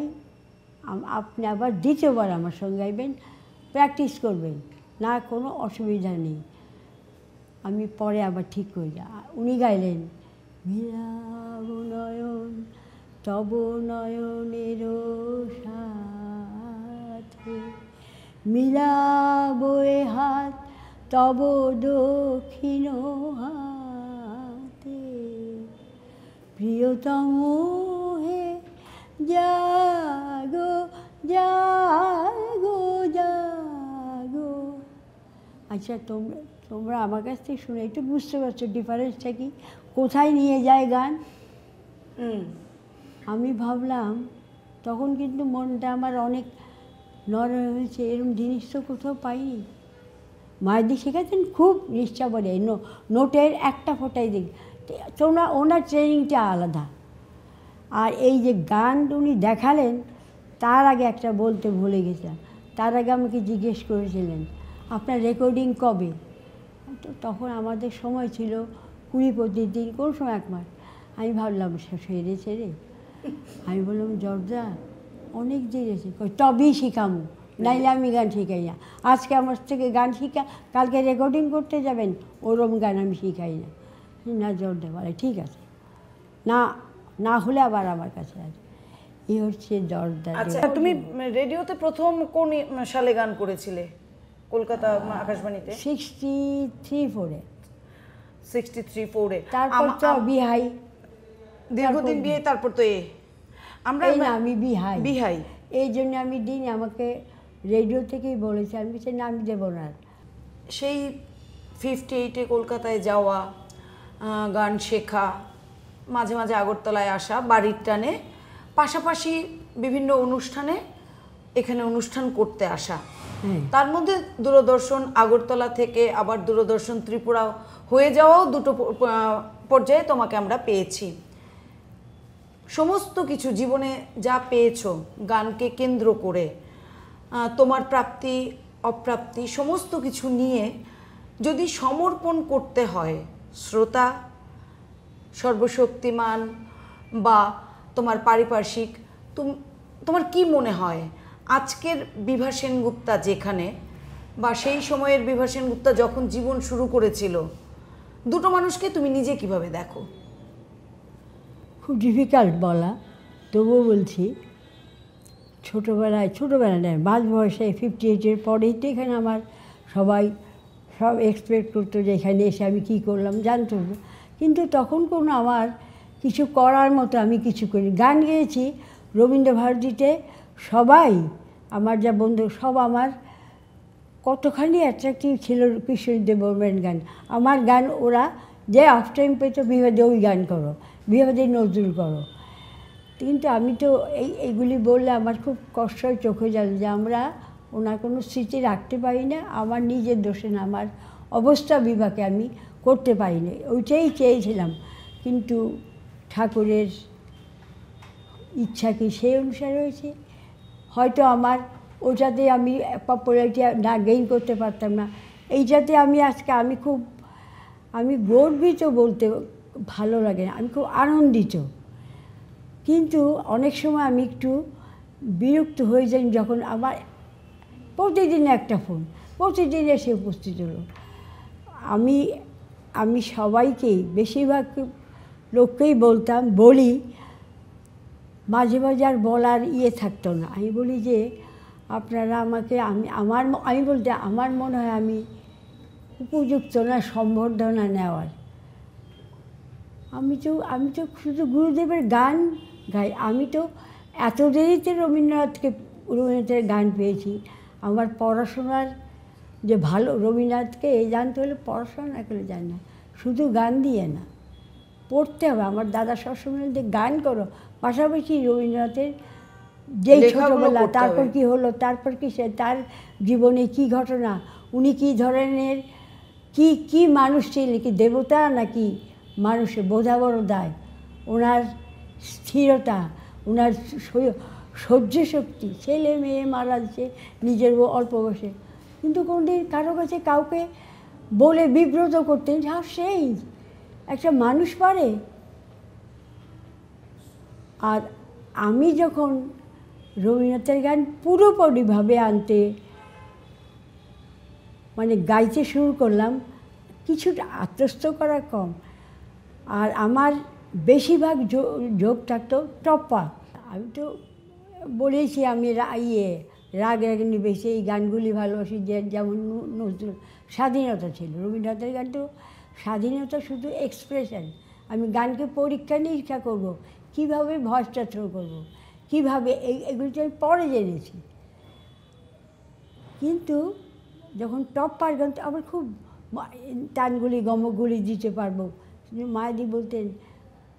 আপনি আবার দ্বিতীয়বার আমার সঙ্গে গাইবেন প্র্যাকটিস করবেন না কোনো অসুবিধা নেই। আমি পরে আবার ঠিক করে যা উনি গাইলেন মিলাব নয়ন তব নয়নের সাথে মিলাব এ হাত তব দক্ষিণ হাতে প্রিয়তম হে জাগো জাগো জাগো। আচ্ছা তোমরা আমার কাছ থেকে শুনে একটু বুঝতে পারছো ডিফারেন্সটা কি কোথায় নিয়ে যায় গান। আমি ভাবলাম তখন কিন্তু মনটা আমার অনেক নরম হয়েছে এরকম জিনিস তো কোথাও পাইনি। মায়েদি শেখাতেন খুব নিশ্চয় বলে নোটের একটা ফোটাই দিক তোমরা ওনার ট্রেনিংটা আলাদা। আর এই যে গান উনি দেখালেন তার আগে একটা বলতে ভুলে গেছিলাম। তার আগে আমাকে জিজ্ঞেস করেছিলেন আপনার রেকর্ডিং কবে। তো তখন আমাদের সময় ছিল 20-25 দিন কোন সময় 1 মাস। আমি ভাবলাম সেরেছে রে। আমি বললাম জর্দা অনেক দিয়েছে তবেই শিখামো নাইলে আমি গান শিখাই না। আজকে আমার থেকে গান শিখা কালকে রেকর্ডিং করতে যাবেন ওরম গান আমি শিখাই না জর্দা বলে ঠিক আছে না হলে আবার আমার কাছে আছে। এই হচ্ছে জর্দা। আচ্ছা তুমি রেডিওতে প্রথম কোন সালে গান করেছিলে কলকাতা আকাশবাণীতে? 63-4 63 4-এ তারপর তো বিহাই, দীর্ঘদিন বিয়ে, তারপর তো আমরা এই না আমি বিহাই বিহাই। এই জন্য আমি দিন আমাকে রেডিও থেকেই বলেছে, আমি বলছি না আমি দেবো না। সেই 58-এ কলকাতায় যাওয়া, গান শেখা, মাঝে মাঝে আগরতলায় আসা বাড়ির টানে, পাশাপাশি বিভিন্ন অনুষ্ঠানে এখানে অনুষ্ঠান করতে আসা, তার মধ্যে দূরদর্শন আগরতলা থেকে আবার দূরদর্শন ত্রিপুরা হয়ে যাওয়াও দুটো পর্যায়ে তোমাকে আমরা পেয়েছি। সমস্ত কিছু জীবনে যা পেয়েছো গানকে কেন্দ্র করে, তোমার প্রাপ্তি অপ্রাপ্তি সমস্ত কিছু নিয়ে যদি সমর্পণ করতে হয় শ্রোতা, সর্বশক্তিমান বা তোমার পারিপার্শ্বিক, তোমার কি মনে হয় আজকের বিভা সেনগুপ্তা যেখানে বা সেই সময়ের বিভা সেনগুপ্তা যখন জীবন শুরু করেছিল, দুটো মানুষকে তুমি নিজে কিভাবে দেখো? খুব ডিফিকাল্ট বলা, তবুও বলছি ছোটোবেলায় নয় মাঝ বয়সে 58-এর পরেই তো এখানে আমার সবাই সব এক্সপেক্ট করতো যে এখানে এসে আমি কী করলাম জানতো না, কিন্তু তখন কোনো আমার কিছু করার মতো আমি কিছু করি। গান গেয়েছি রবীন্দ্রভারতীতে, সবাই আমার যা বন্ধু সব আমার কতখানি অ্যাট্রাকটিভ ছিল কিশোরী দেববর্মার গান। আমার গান ওরা যে অফ টাইম পেতো বিভাদে ওই গান করো, বিভাদে নজরুল করো, কিন্তু আমি তো এইগুলি বললে আমার খুব কষ্ট হয়, চোখে জল যে আমরা ওনার কোনো স্মৃতি রাখতে পারি না। আমার নিজের দোষে না, আমার অবস্থা বিভাগে আমি করতে পারিনি, ওইটাই চেয়েছিলাম, কিন্তু ঠাকুরের ইচ্ছা কি সেই অনুসারে হয়েছে। হয়তো আমার ওটাতে আমি পপুলারিটি না গেইন করতে পারতাম না, এইটাতে আমি আজকে আমি গর্বিত বলতে ভালো লাগে না, আমি খুব আনন্দিত। কিন্তু অনেক সময় আমি একটু বিরক্ত হয়ে যাই যখন আমার প্রতিদিন একটা ফোন, প্রতিদিন এসে উপস্থিত হলো। আমি সবাইকেই বেশিরভাগ লোককেই বলি, মাঝে মাঝে আর বলার থাকতো না। আমি বলি যে আপনারা আমাকে আমি বলতে আমার মনে হয় আমি উপযুক্ত না সম্বর্ধনা নেওয়ার। আমি তো শুধু গুরুদেবের গান গাই, আমি তো এত দেরিতে রবীন্দ্রনাথের গান পেয়েছি। আমার পড়াশোনার যে ভালো রবীন্দ্রনাথকে জানতে হলে পড়াশোনা না করলে জানি না, শুধু গান দিয়ে না, পড়তে হবে। আমার দাদা সবসময় যে গান করো, পাশাপাশি রবীন্দ্রনাথের যেই ছোটোবেলা, তারপর কি হলো, তারপর কি সে তার জীবনে কি ঘটনা, উনি কী ধরনের কি মানুষ ছিলেন, কি দেবতা নাকি মানুষের বোঝা বড় দায়, ওনার স্থিরতা, ওনার সহ্য শক্তি, ছেলে মেয়ে মারা যাচ্ছে নিজের অল্প বয়সে, কিন্তু কোনদিন কারো কাছে কাউকে বলে বিব্রত করতেন যা সেই একটা মানুষ পারে। আর আমি যখন রবীন্দ্রনাথের গান পুরোপুরিভাবে গাইতে শুরু করলাম, কিছুটা আত্মস্থ করা কম, আর আমার বেশিরভাগ যোগ থাকতো টপ্পা। আমি তো বলেছি আমি রাগ রাগিনী বেশি এই গানগুলি ভালোবাসি, যেমন নজরুল স্বাধীনতা ছিল, রবীন্দ্রনাথের গান তো স্বাধীনতা শুধু এক্সপ্রেশন। আমি গানকে পরীক্ষা নিরীক্ষা করবো, কীভাবে ভয়েসটা থ্রো করবো, কীভাবে এগুলি তো আমি পরে জেনেছি। কিন্তু যখন টপ্পার গান আমার খুব টানগুলি গমকগুলি দিতে পারবো। মায়াদি বলতেন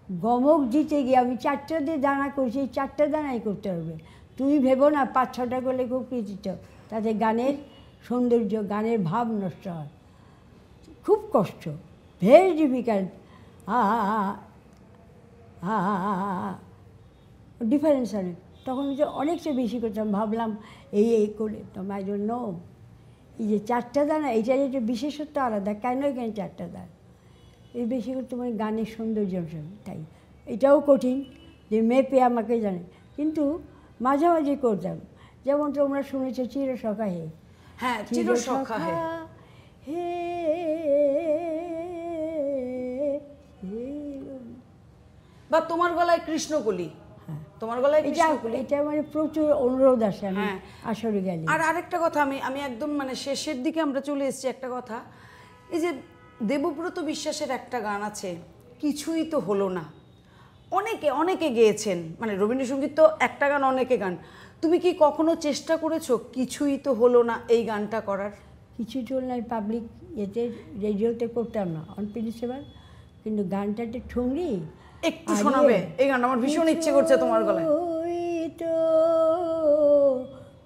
গমক দিতে গিয়ে আমি 4টা দিয়ে দানা করছি, এই 4টা দানাই করতে হবে, তুমি ভেবো না 5-6টা করলে খুব কৃতিত্ব, তাতে গানের সৌন্দর্য, গানের ভাব নষ্ট হয়। খুব কষ্ট, ভেরি ডিফিকাল্ট। ডিফারেন্স অনেক। তখন অনেকটা বেশি করতাম, ভাবলাম এই করে তোমার জন্য এই যে 4টা দানা, এইটা একটা বিশেষত্ব আলাদা, কেন এখানে 4টা দানা, এই বেশি করে তোমার গানের সৌন্দর্য। তাই এটাও কঠিন যে মেপে আমাকে জানে, কিন্তু মাঝামাঝি করতাম। যেমন তোমরা শুনেছো চিরসখা হে, হ্যাঁ চিরসখা হে, বা তোমার গলায় কৃষ্ণকলি, তোমার গলায় কৃষ্ণকলি, এটা প্রচুর অনুরোধ আসে আমি আসরে গেলে। আর আরেকটা কথা, আমি একদম শেষের দিকে আমরা চলে এসেছি। একটা কথা, এই যে দেবব্রত বিশ্বাসের একটা গান আছে, কিছুই তো হলো না। অনেকে অনেকে গেয়েছেন, মানে রবীন্দ্রসঙ্গীত তো একটা গান, অনেকে গান। তুমি কি কখনো চেষ্টা করেছো কিছুই তো হলো না এই গানটা করার? কিছু চলনায় পাবলিক এতে রেডিওতে করতাম না, অনপিনিসেবল, কিন্তু গানটা একটু ঠুংরি। একটু শোনাবে এই গানটা? আমার ভীষণ ইচ্ছে করছে তোমার গলায়। কিছুই তো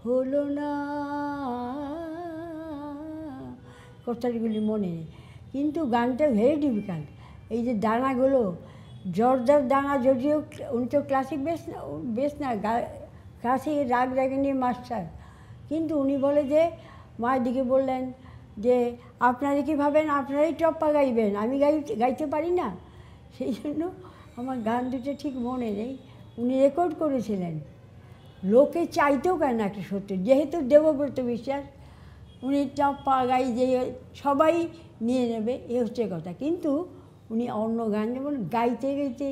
হলো না, কথাগুলি মনে নেই, কিন্তু গানটা ভেরি ডিফিকাল্ট। এই যে দানাগুলো, জর্দার দানা, যদিও উনি তো ক্লাসিক বেশ না ক্লাসিক রাগ রাগিনীর মাস্টার, কিন্তু উনি বলে যে মায়ের দিকে বললেন যে আপনারা কি ভাবেন আপনারাই টপ্পা গাইবেন, আমি গাইতে পারি না। সেই জন্য আমার গান দুটো ঠিক মনে নেই। উনি রেকর্ড করেছিলেন, লোকে চাইতেও কেন একটা সত্য, যেহেতু দেবব্রত বিশ্বাস, উনি টপ্পা গাই যে সবাই নিয়ে নেবে, এ হচ্ছে কথা। কিন্তু উনি অন্য গান যেমন গাইতে গাইতে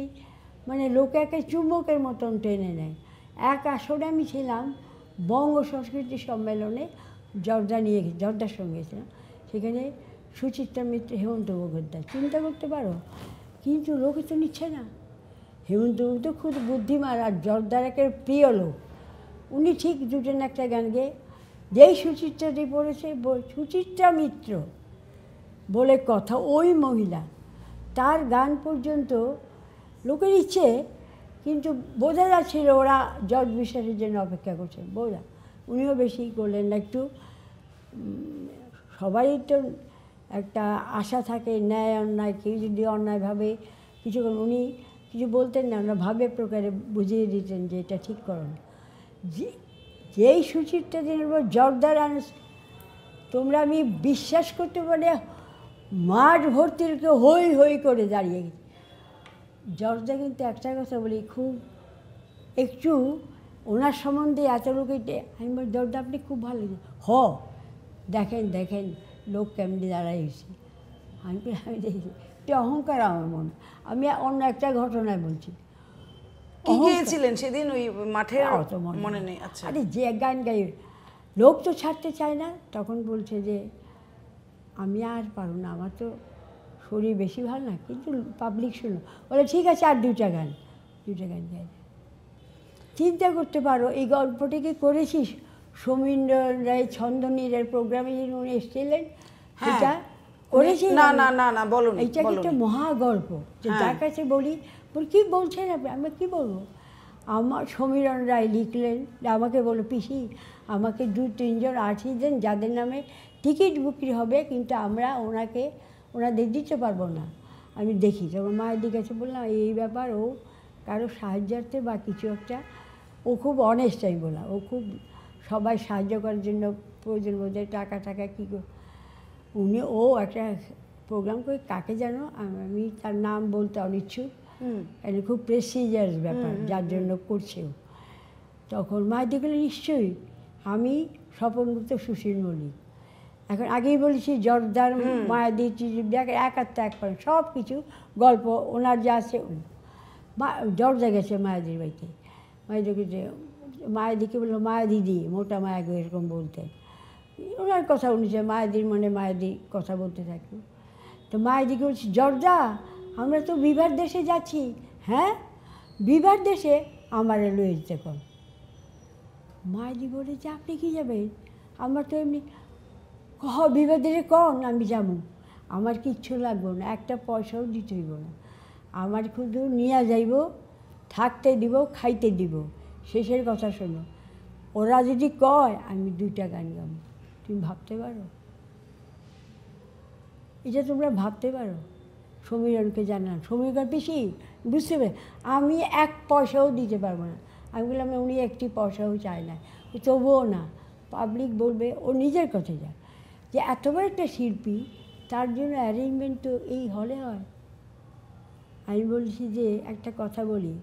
মানে লোকে একটা চুম্বকের মতন টেনে নেয়। এক আসরে আমি ছিলাম বঙ্গ সংস্কৃতি সম্মেলনে, জর্দার সঙ্গে ছিলাম, সেখানে সুচিত্রা মিত্র, হেমন্ত মুখোপাধ্যায়, চিন্তা করতে পারো, কিন্তু লোকে তো নিচ্ছে না। হেমন্ত মুখোপাধ্যায় খুব বুদ্ধিমান আর জর্দার একটা প্রিয় লোক। উনি ঠিক দুজন একটা গান গেয়ে, যেই সুচিত্রাটি পড়েছে, সুচিত্রা মিত্র বলে কথা, ওই মহিলা, তার গান পর্যন্ত লোকের ইচ্ছে, কিন্তু বোঝা যাচ্ছিল ওরা জর্জ বিশ্বাসের জন্য অপেক্ষা করছে, বোঝা। উনিও বেশি করলেন না, একটু সবারই তো একটা আশা থাকে, ন্যায় অন্যায়, কেউ যদি অন্যায়ভাবে কিছু করেন, উনি কিছু বলতেন না, ওনারা ভাবে প্রকারে বুঝিয়ে দিতেন যে এটা ঠিক করুন। যেই সুচিত্রা দিনের পর জর্দার তোমরা, আমি বিশ্বাস করতে পারি মাঠ ভর্তি লোকে হই হই করে দাঁড়িয়ে গেছে। জর্দা কিন্তু একটা কথা বলি, খুব একটু ওনার সম্বন্ধে এত লোকে, আমি বলি জর্দা আপনি খুব ভালো দেখেন দেখেন লোক কেমনি দাঁড়াইছে। আমি দেখি একটু অহংকার আমার মনে। আমি অন্য একটা ঘটনায় বলছি। কি গিয়েছিলেন সেদিন ওই মাঠে? অত মনে নেই। আচ্ছা, আরে যে গান গাই, লোক তো ছাড়তে চায় না, তখন বলছে যে আমি আর পারব না, আমার তো শরীর বেশি ভালো না, কিন্তু পাবলিক শুনো, বলে ঠিক আছে আর দুটা গান গাই। চিন্তা করতে পারো, এই গল্পটিকে করেছিস সমীন্দ্র রায় ছন্দনীরের প্রোগ্রামে যিনি উনি এসেছিলেন, এটা করেছি। না না না না, বলো। এইটা একটা মহাগল্প, যে যার কাছে বলি কী বলছেন আপনি, আমি কী বলবো। আমার সমীরণ রায় লিখলেন, আমাকে বলো পিসি আমাকে 2-3 জন আর্টিস্ট দেন যাদের নামে টিকিট বিক্রি হবে, কিন্তু আমরা ওনাদের দিতে পারবো না। আমি দেখি, যখন মায়ের দিকে কাছে বললাম এই ব্যাপার, ও কারো সাহায্যার্থে বা কিছু একটা, ও খুব অনেস্ট, আমি বললাম ও খুব সবাই সাহায্য করার জন্য প্রয়োজন বোধে টাকা কী ও একটা প্রোগ্রাম করে, কাকে জানো, আমি তার নাম বলতে অনিচ্ছুক, এটা খুব প্রেস্টিজিয়াস ব্যাপার যার জন্য করছে ও। তখন মায়ের দিকে নিশ্চয়ই, আমি স্বপনগুপ্ত, সুশীল মল্লিক, এখন আগেই বলেছি জর্দার, মায়াদি, একাত্তা এক পান সব কিছু গল্প ওনার যা আছে। জর্দা গেছে মায়াদির বাড়িতে, মায়াদিকে বললো মায়া দিদি, মোটা মায়া গো, এরকম বলতেন। ওনার কথা অনুযায়ী মায়াদির মনে মায়াদি কথা বলতে থাকলো। তো মায়াদিকে বলছি জর্দা আমরা তো বিভার দেশে যাচ্ছি। হ্যাঁ, বিভার দেশে আমার লয়ে যেতে কর। মায়াদি বলেছে আপনি কি যাবেন, আমার তো এমনি বিভার দেশে কন আমি যাবো, আমার কিচ্ছু লাগবো না, একটা পয়সাও দিতে হইব না, আমার শুধু নিয়ে যাইব, থাকতে দিব, খাইতে দিব, শেষের কথা শোনো। ওরা যদি কয় আমি 2টা গান গাবো, তুমি ভাবতে পারো? এটা তোমরা ভাবতে পারো? সমীরণকে জানান, সমীরণ বেশি বুঝতে পারে, আমি 1 পয়সাও দিতে পারবো না। আমি বললাম উনি 1টি পয়সাও চায় না, তবুও না, পাবলিক বলবে, ও নিজের কথা যা, যে এত বড় একটা শিল্পী, তার জন্য অ্যারেঞ্জমেন্ট তো এই হলে হয়। আমি বলছি যে একটা কথা বলি,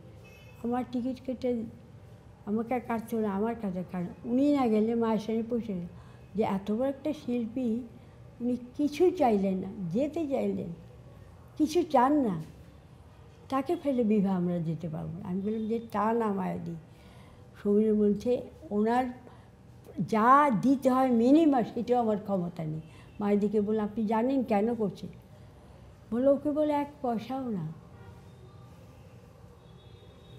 আমার টিকিট কেটে আমাকে আর কাটতে না, আমার কাছে কারণ উনি না গেলে মায়ের সঙ্গে পৌঁছে, যে এত বড় একটা শিল্পী, উনি কিছু চাইলেন না, যেতে চাইলেন, কিছু চান না, তাকে ফেলে বিভা আমরা যেতে পারবো না। আমি বললাম যে তা না মায়াদি, সমীর বলছে ওনার যা দিতে হয় মিনিমাম, সেটাও আমার ক্ষমতা নেই। মায়েদিকে বললাম আপনি জানেন কেন করছে? বলে ওকে বলে 1 পয়সাও না।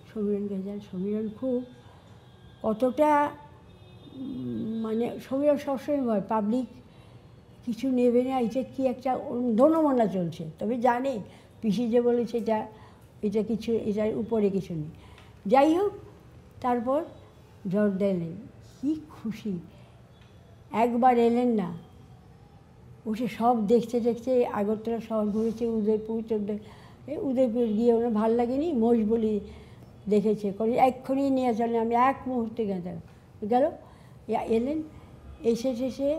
সমীরণকে যান, সমীরণ খুব কতটা মানে সমীরণ সবসময় ভয় পাবলিক কিছু নেবে না, এটা কি একটা দনমনা চলছে, তবে জানে পিসি যে বলেছে এটা কিছু, এটার উপরে কিছু নেই। যাই হোক, তারপর জর্দা এলেন, কী খুশি, একবার এলেন না, বসে সব দেখতে দেখতে আগরতলা শহর ঘুরেছে, উদয়পুর উদয়পুর গিয়ে ওনার ভাল লাগেনি, মোষ বলি দেখেছে, করে এক্ষুনি নিয়ে চলেন, আমি 1 মুহূর্তে গেল এলেন, এসে শেষে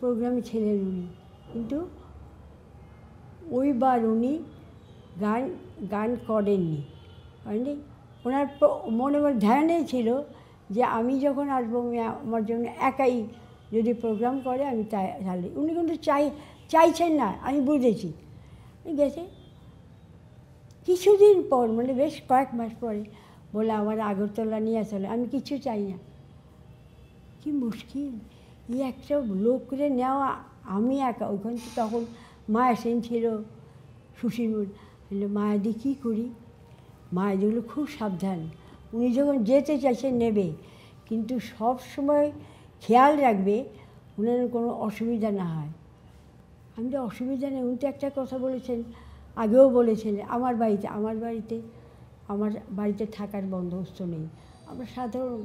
প্রোগ্রামে ছিলেন উনি, কিন্তু ওইবার উনি গান করেননি, ওনার মনে ধ্যানেই ছিল যে আমি যখন আসবো আমার জন্য একাই যদি প্রোগ্রাম করে আমি তাহলে, উনি কিন্তু চাইছেন না, আমি বুঝেছি। গেছে কিছুদিন পর, মানে বেশ কয়েক মাস পরে বলে আমার আগরতলা নিয়ে চলে, আমি কিছু চাই না। কি মুশকিল এই একটা লোকরে নেওয়া, আমি একা, ওইখান থেকে তখন মায়া সেন ছিল, সুশীমুল, মায়াদি কী করি, মায়াদিগুলো খুব সাবধান, উনি যখন যেতে চাইছেন নেবে, কিন্তু সব সময় খেয়াল রাখবে ওনার কোনো অসুবিধা না হয়। আমি তো অসুবিধা নেই, উনি তো একটা কথা বলেছেন, আগেও বলেছিলেন, আমার বাড়িতে থাকার বন্দোবস্ত নেই, আমরা সাধারণ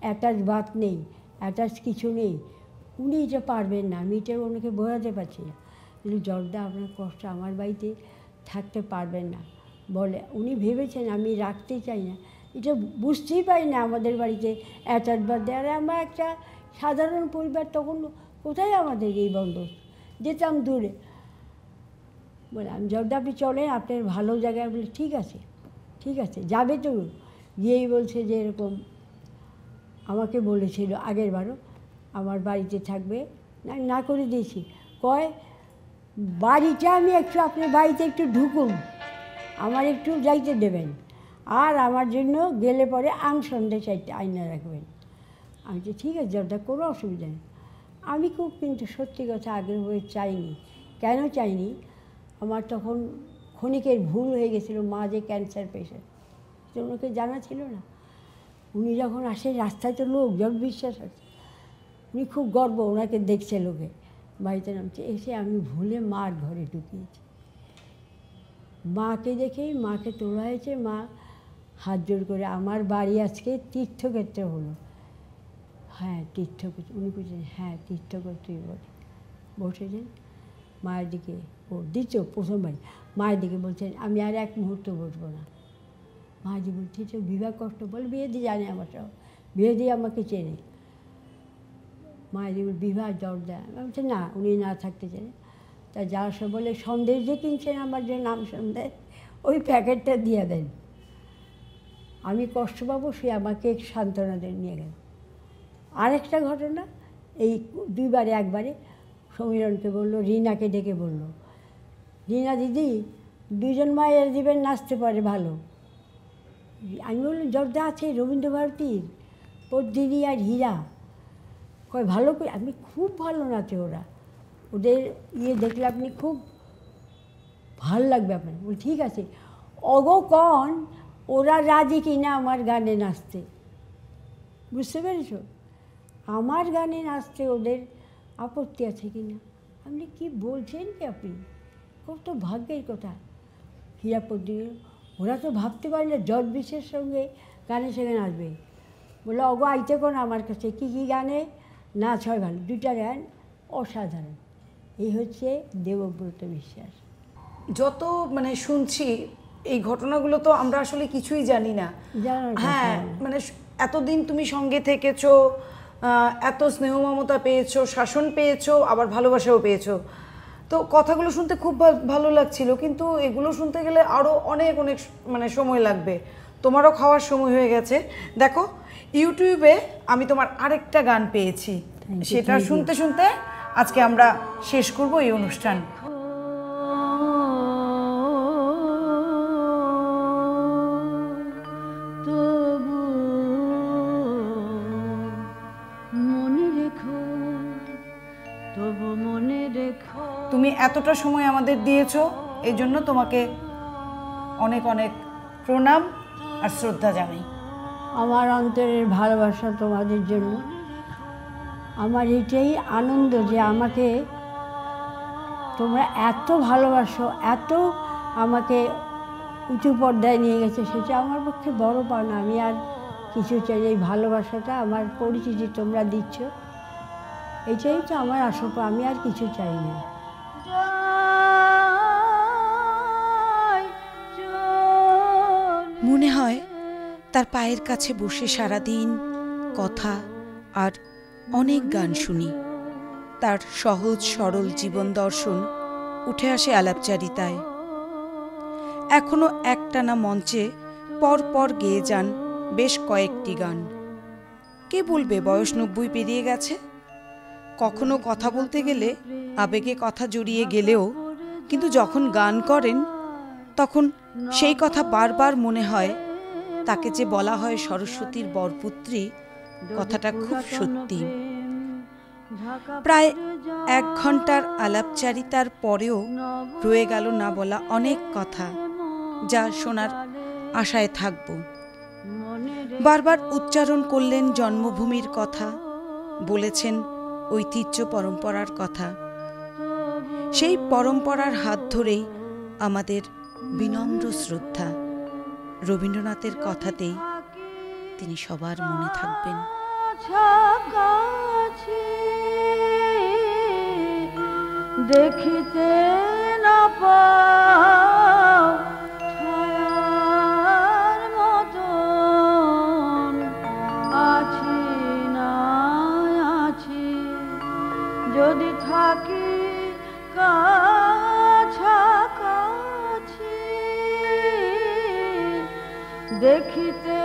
অ্যাটাচ বাত নেই, অ্যাটাচ কিছু নেই, উনি এটা পারবেন না, আমি এটা ওনাকে বোঝাতে পারছি না, কিন্তু জর্দা আপনার কষ্ট, আমার বাড়িতে থাকতে পারবেন না বলে, উনি ভেবেছেন আমি রাখতে চাই না, এটা বুঝতেই পারি না আমাদের বাড়িতে অ্যাটাচ বাদ দেয়, আর আমরা একটা সাধারণ পরিবার, তখন কোথায় আমাদের এই বন্দোবস্ত, যেতাম দূরে। বলে আমি জর্দা আপনি চলেন, আপনার ভালো জায়গায়, বলে ঠিক আছে যাবে তো, গিয়েই বলছে যে এরকম আমাকে বলেছিল আগের বারও আমার বাড়িতে থাকবে, না করে দিয়েছি, কয় বাড়িটা আমি একটু আপনার বাড়িতে একটু ঢুকুন, আমার একটু যাইতে দেবেন, আর আমার জন্য গেলে পরে সন্ধ্যে 4টে আয়না রাখবেন। আমি তো ঠিক আছে জর্দা, কোনো অসুবিধা নেই। আমি খুব কিন্তু সত্যি কথা আগ্রহ হয়ে চাইনি, কেন চাইনি, আমার তখন ক্ষণিকের ভুল হয়ে গেছিলো, মা যে ক্যান্সার পেশেন্ট, তো ওনাকে জানা ছিল না। উনি যখন আসে রাস্তায় তো লোক জগ বিশ্বাস আছে, উনি খুব গর্ব, ওনাকে দেখছে লোকে, বাড়িতে নামছে, এসে আমি ভুলে মার ঘরে ঢুকিয়েছি, মাকে দেখেই মাকে তোলা হয়েছে, মা হাত জোর করে, আমার বাড়ি আজকে তীর্থক্ষেত্র হলো। হ্যাঁ তীর্থক্ষেত্র, উনি বলছেন হ্যাঁ তীর্থক্ষেত্রই বলে, বসেছেন মায়ের দিকে, ও দ্বিতীয় প্রথমবার মায়ের দিকে বলছেন আমি আর 1 মুহূর্ত বসবো না। মাঝি বলছে তো বিবাহ কষ্ট, বলে বিয়ে দিয়ে জানে আমার সব, বিয়ে দিয়ে আমাকে চেনে। মাঝি বল বিবাহ জর্দা, আমি বলছি না, উনি না থাকতে চেনে। তা যাওয়ার সব বলে সন্দেশ যে কিনছেন আমার যে নাম সন্দেশ, ওই প্যাকেটটা দিয়ে দেন, আমি কষ্ট পাবো, সে আমাকে সান্ত্বনা দেন, নিয়ে গেল। আরেকটা ঘটনা, এই 2বারে, একবারে সমীরণকে বললো, রিনাকে ডেকে বললো, রিনা দিদি 2জন মায়ের দিবেন, নাচতে পারে ভালো। আমি বললাম জর্দা আছে রবীন্দ্রভারতীর, পদ্মিনী আর হীরা, কয় ভালো করে, আমি খুব ভালো নাচে ওরা, ওদের দেখলে আপনি খুব ভাল লাগবে আপনার। বল ঠিক আছে, কন ওরা রাজি কিনা আমার গানে নাচতে, বুঝতে পেরেছ, আমার গানে নাচতে ওদের আপত্তি আছে কিনা। আপনি কি বলছেন কি আপনি, কত ভাগ্যের কথা। হীরাপদ্দি ওরা তো ভাবতে পারে না জজ বিশ্বের সঙ্গে গানে সেখানে আসবে। বলে আইতে কোন আমার কাছে কী কী গানে নাচ হয় ভালো, 2টা গান অসাধারণ। এই হচ্ছে দেবব্রত বিশ্বাস। যত মানে শুনছি এই ঘটনাগুলো তো আমরা আসলে কিছুই জানি না। হ্যাঁ, মানে এতদিন তুমি সঙ্গে থেকেছো, এত স্নেহ মমতা পেয়েছো, শাসন পেয়েছো, আবার ভালোবাসাও পেয়েছো, তো কথাগুলো শুনতে খুব ভালো লাগছিল, কিন্তু এগুলো শুনতে গেলে আরও অনেক অনেক মানে সময় লাগবে। তোমারও খাওয়ার সময় হয়ে গেছে। দেখো ইউটিউবে আমি তোমার আরেকটা গান পেয়েছি, সেটা শুনতে শুনতে আজকে আমরা শেষ করব এই অনুষ্ঠান। তবু মনে রেখো তুমি এতটা সময় আমাদের দিয়েছো, এই জন্য তোমাকে অনেক অনেক প্রণাম আর শ্রদ্ধা জানাই। আমার অন্তরের ভালোবাসা তোমাদের জন্য। আমার এটাই আনন্দ যে আমাকে তোমরা এত ভালোবাসো, এত আমাকে উঁচু পর্দায় নিয়ে গেছে, সেটা আমার পক্ষে বড় পাওনা। আমি আর কিছু চাই, এই ভালোবাসাটা আমার পরিচিতি তোমরা দিচ্ছ, এটাই তো আমার আসল। আমি আর কিছু চাই না। মনে হয় তার পায়ের কাছে বসে সারাদিন কথা আর অনেক গান শুনি। তার সহজ সরল জীবন দর্শন উঠে আসে আলাপচারিতায়। এখনো একটানা মঞ্চে পর পর গেয়ে যান বেশ কয়েকটি গান। কে বলবে বয়স 90 পেরিয়ে গেছে? কখনো কথা বলতে গেলে আবেগে কথা জড়িয়ে গেলেও কিন্তু যখন গান করেন তখন সেই কথা বারবার মনে হয়। তাকে যে বলা হয় সরস্বতীর বরপুত্রী, কথাটা খুব সত্যি। প্রায় 1 ঘন্টার আলাপচারিতার পরেও রয়ে গেল না বলা অনেক কথা, যা শোনার আশায় থাকব। বারবার উচ্চারণ করলেন জন্মভূমির কথা, বলেছেন ঐতিহ্য পরম্পরার কথা। সেই পরম্পরার হাত ধরেই আমাদের বিনম্র শ্রদ্ধা। রবীন্দ্রনাথের কথাতেই তিনি সবার মনে থাকবেন। দেখিতে না পাও ছায়ার মতন আছি না আছি, যদি থাকি কাছাকাছি দেখিতে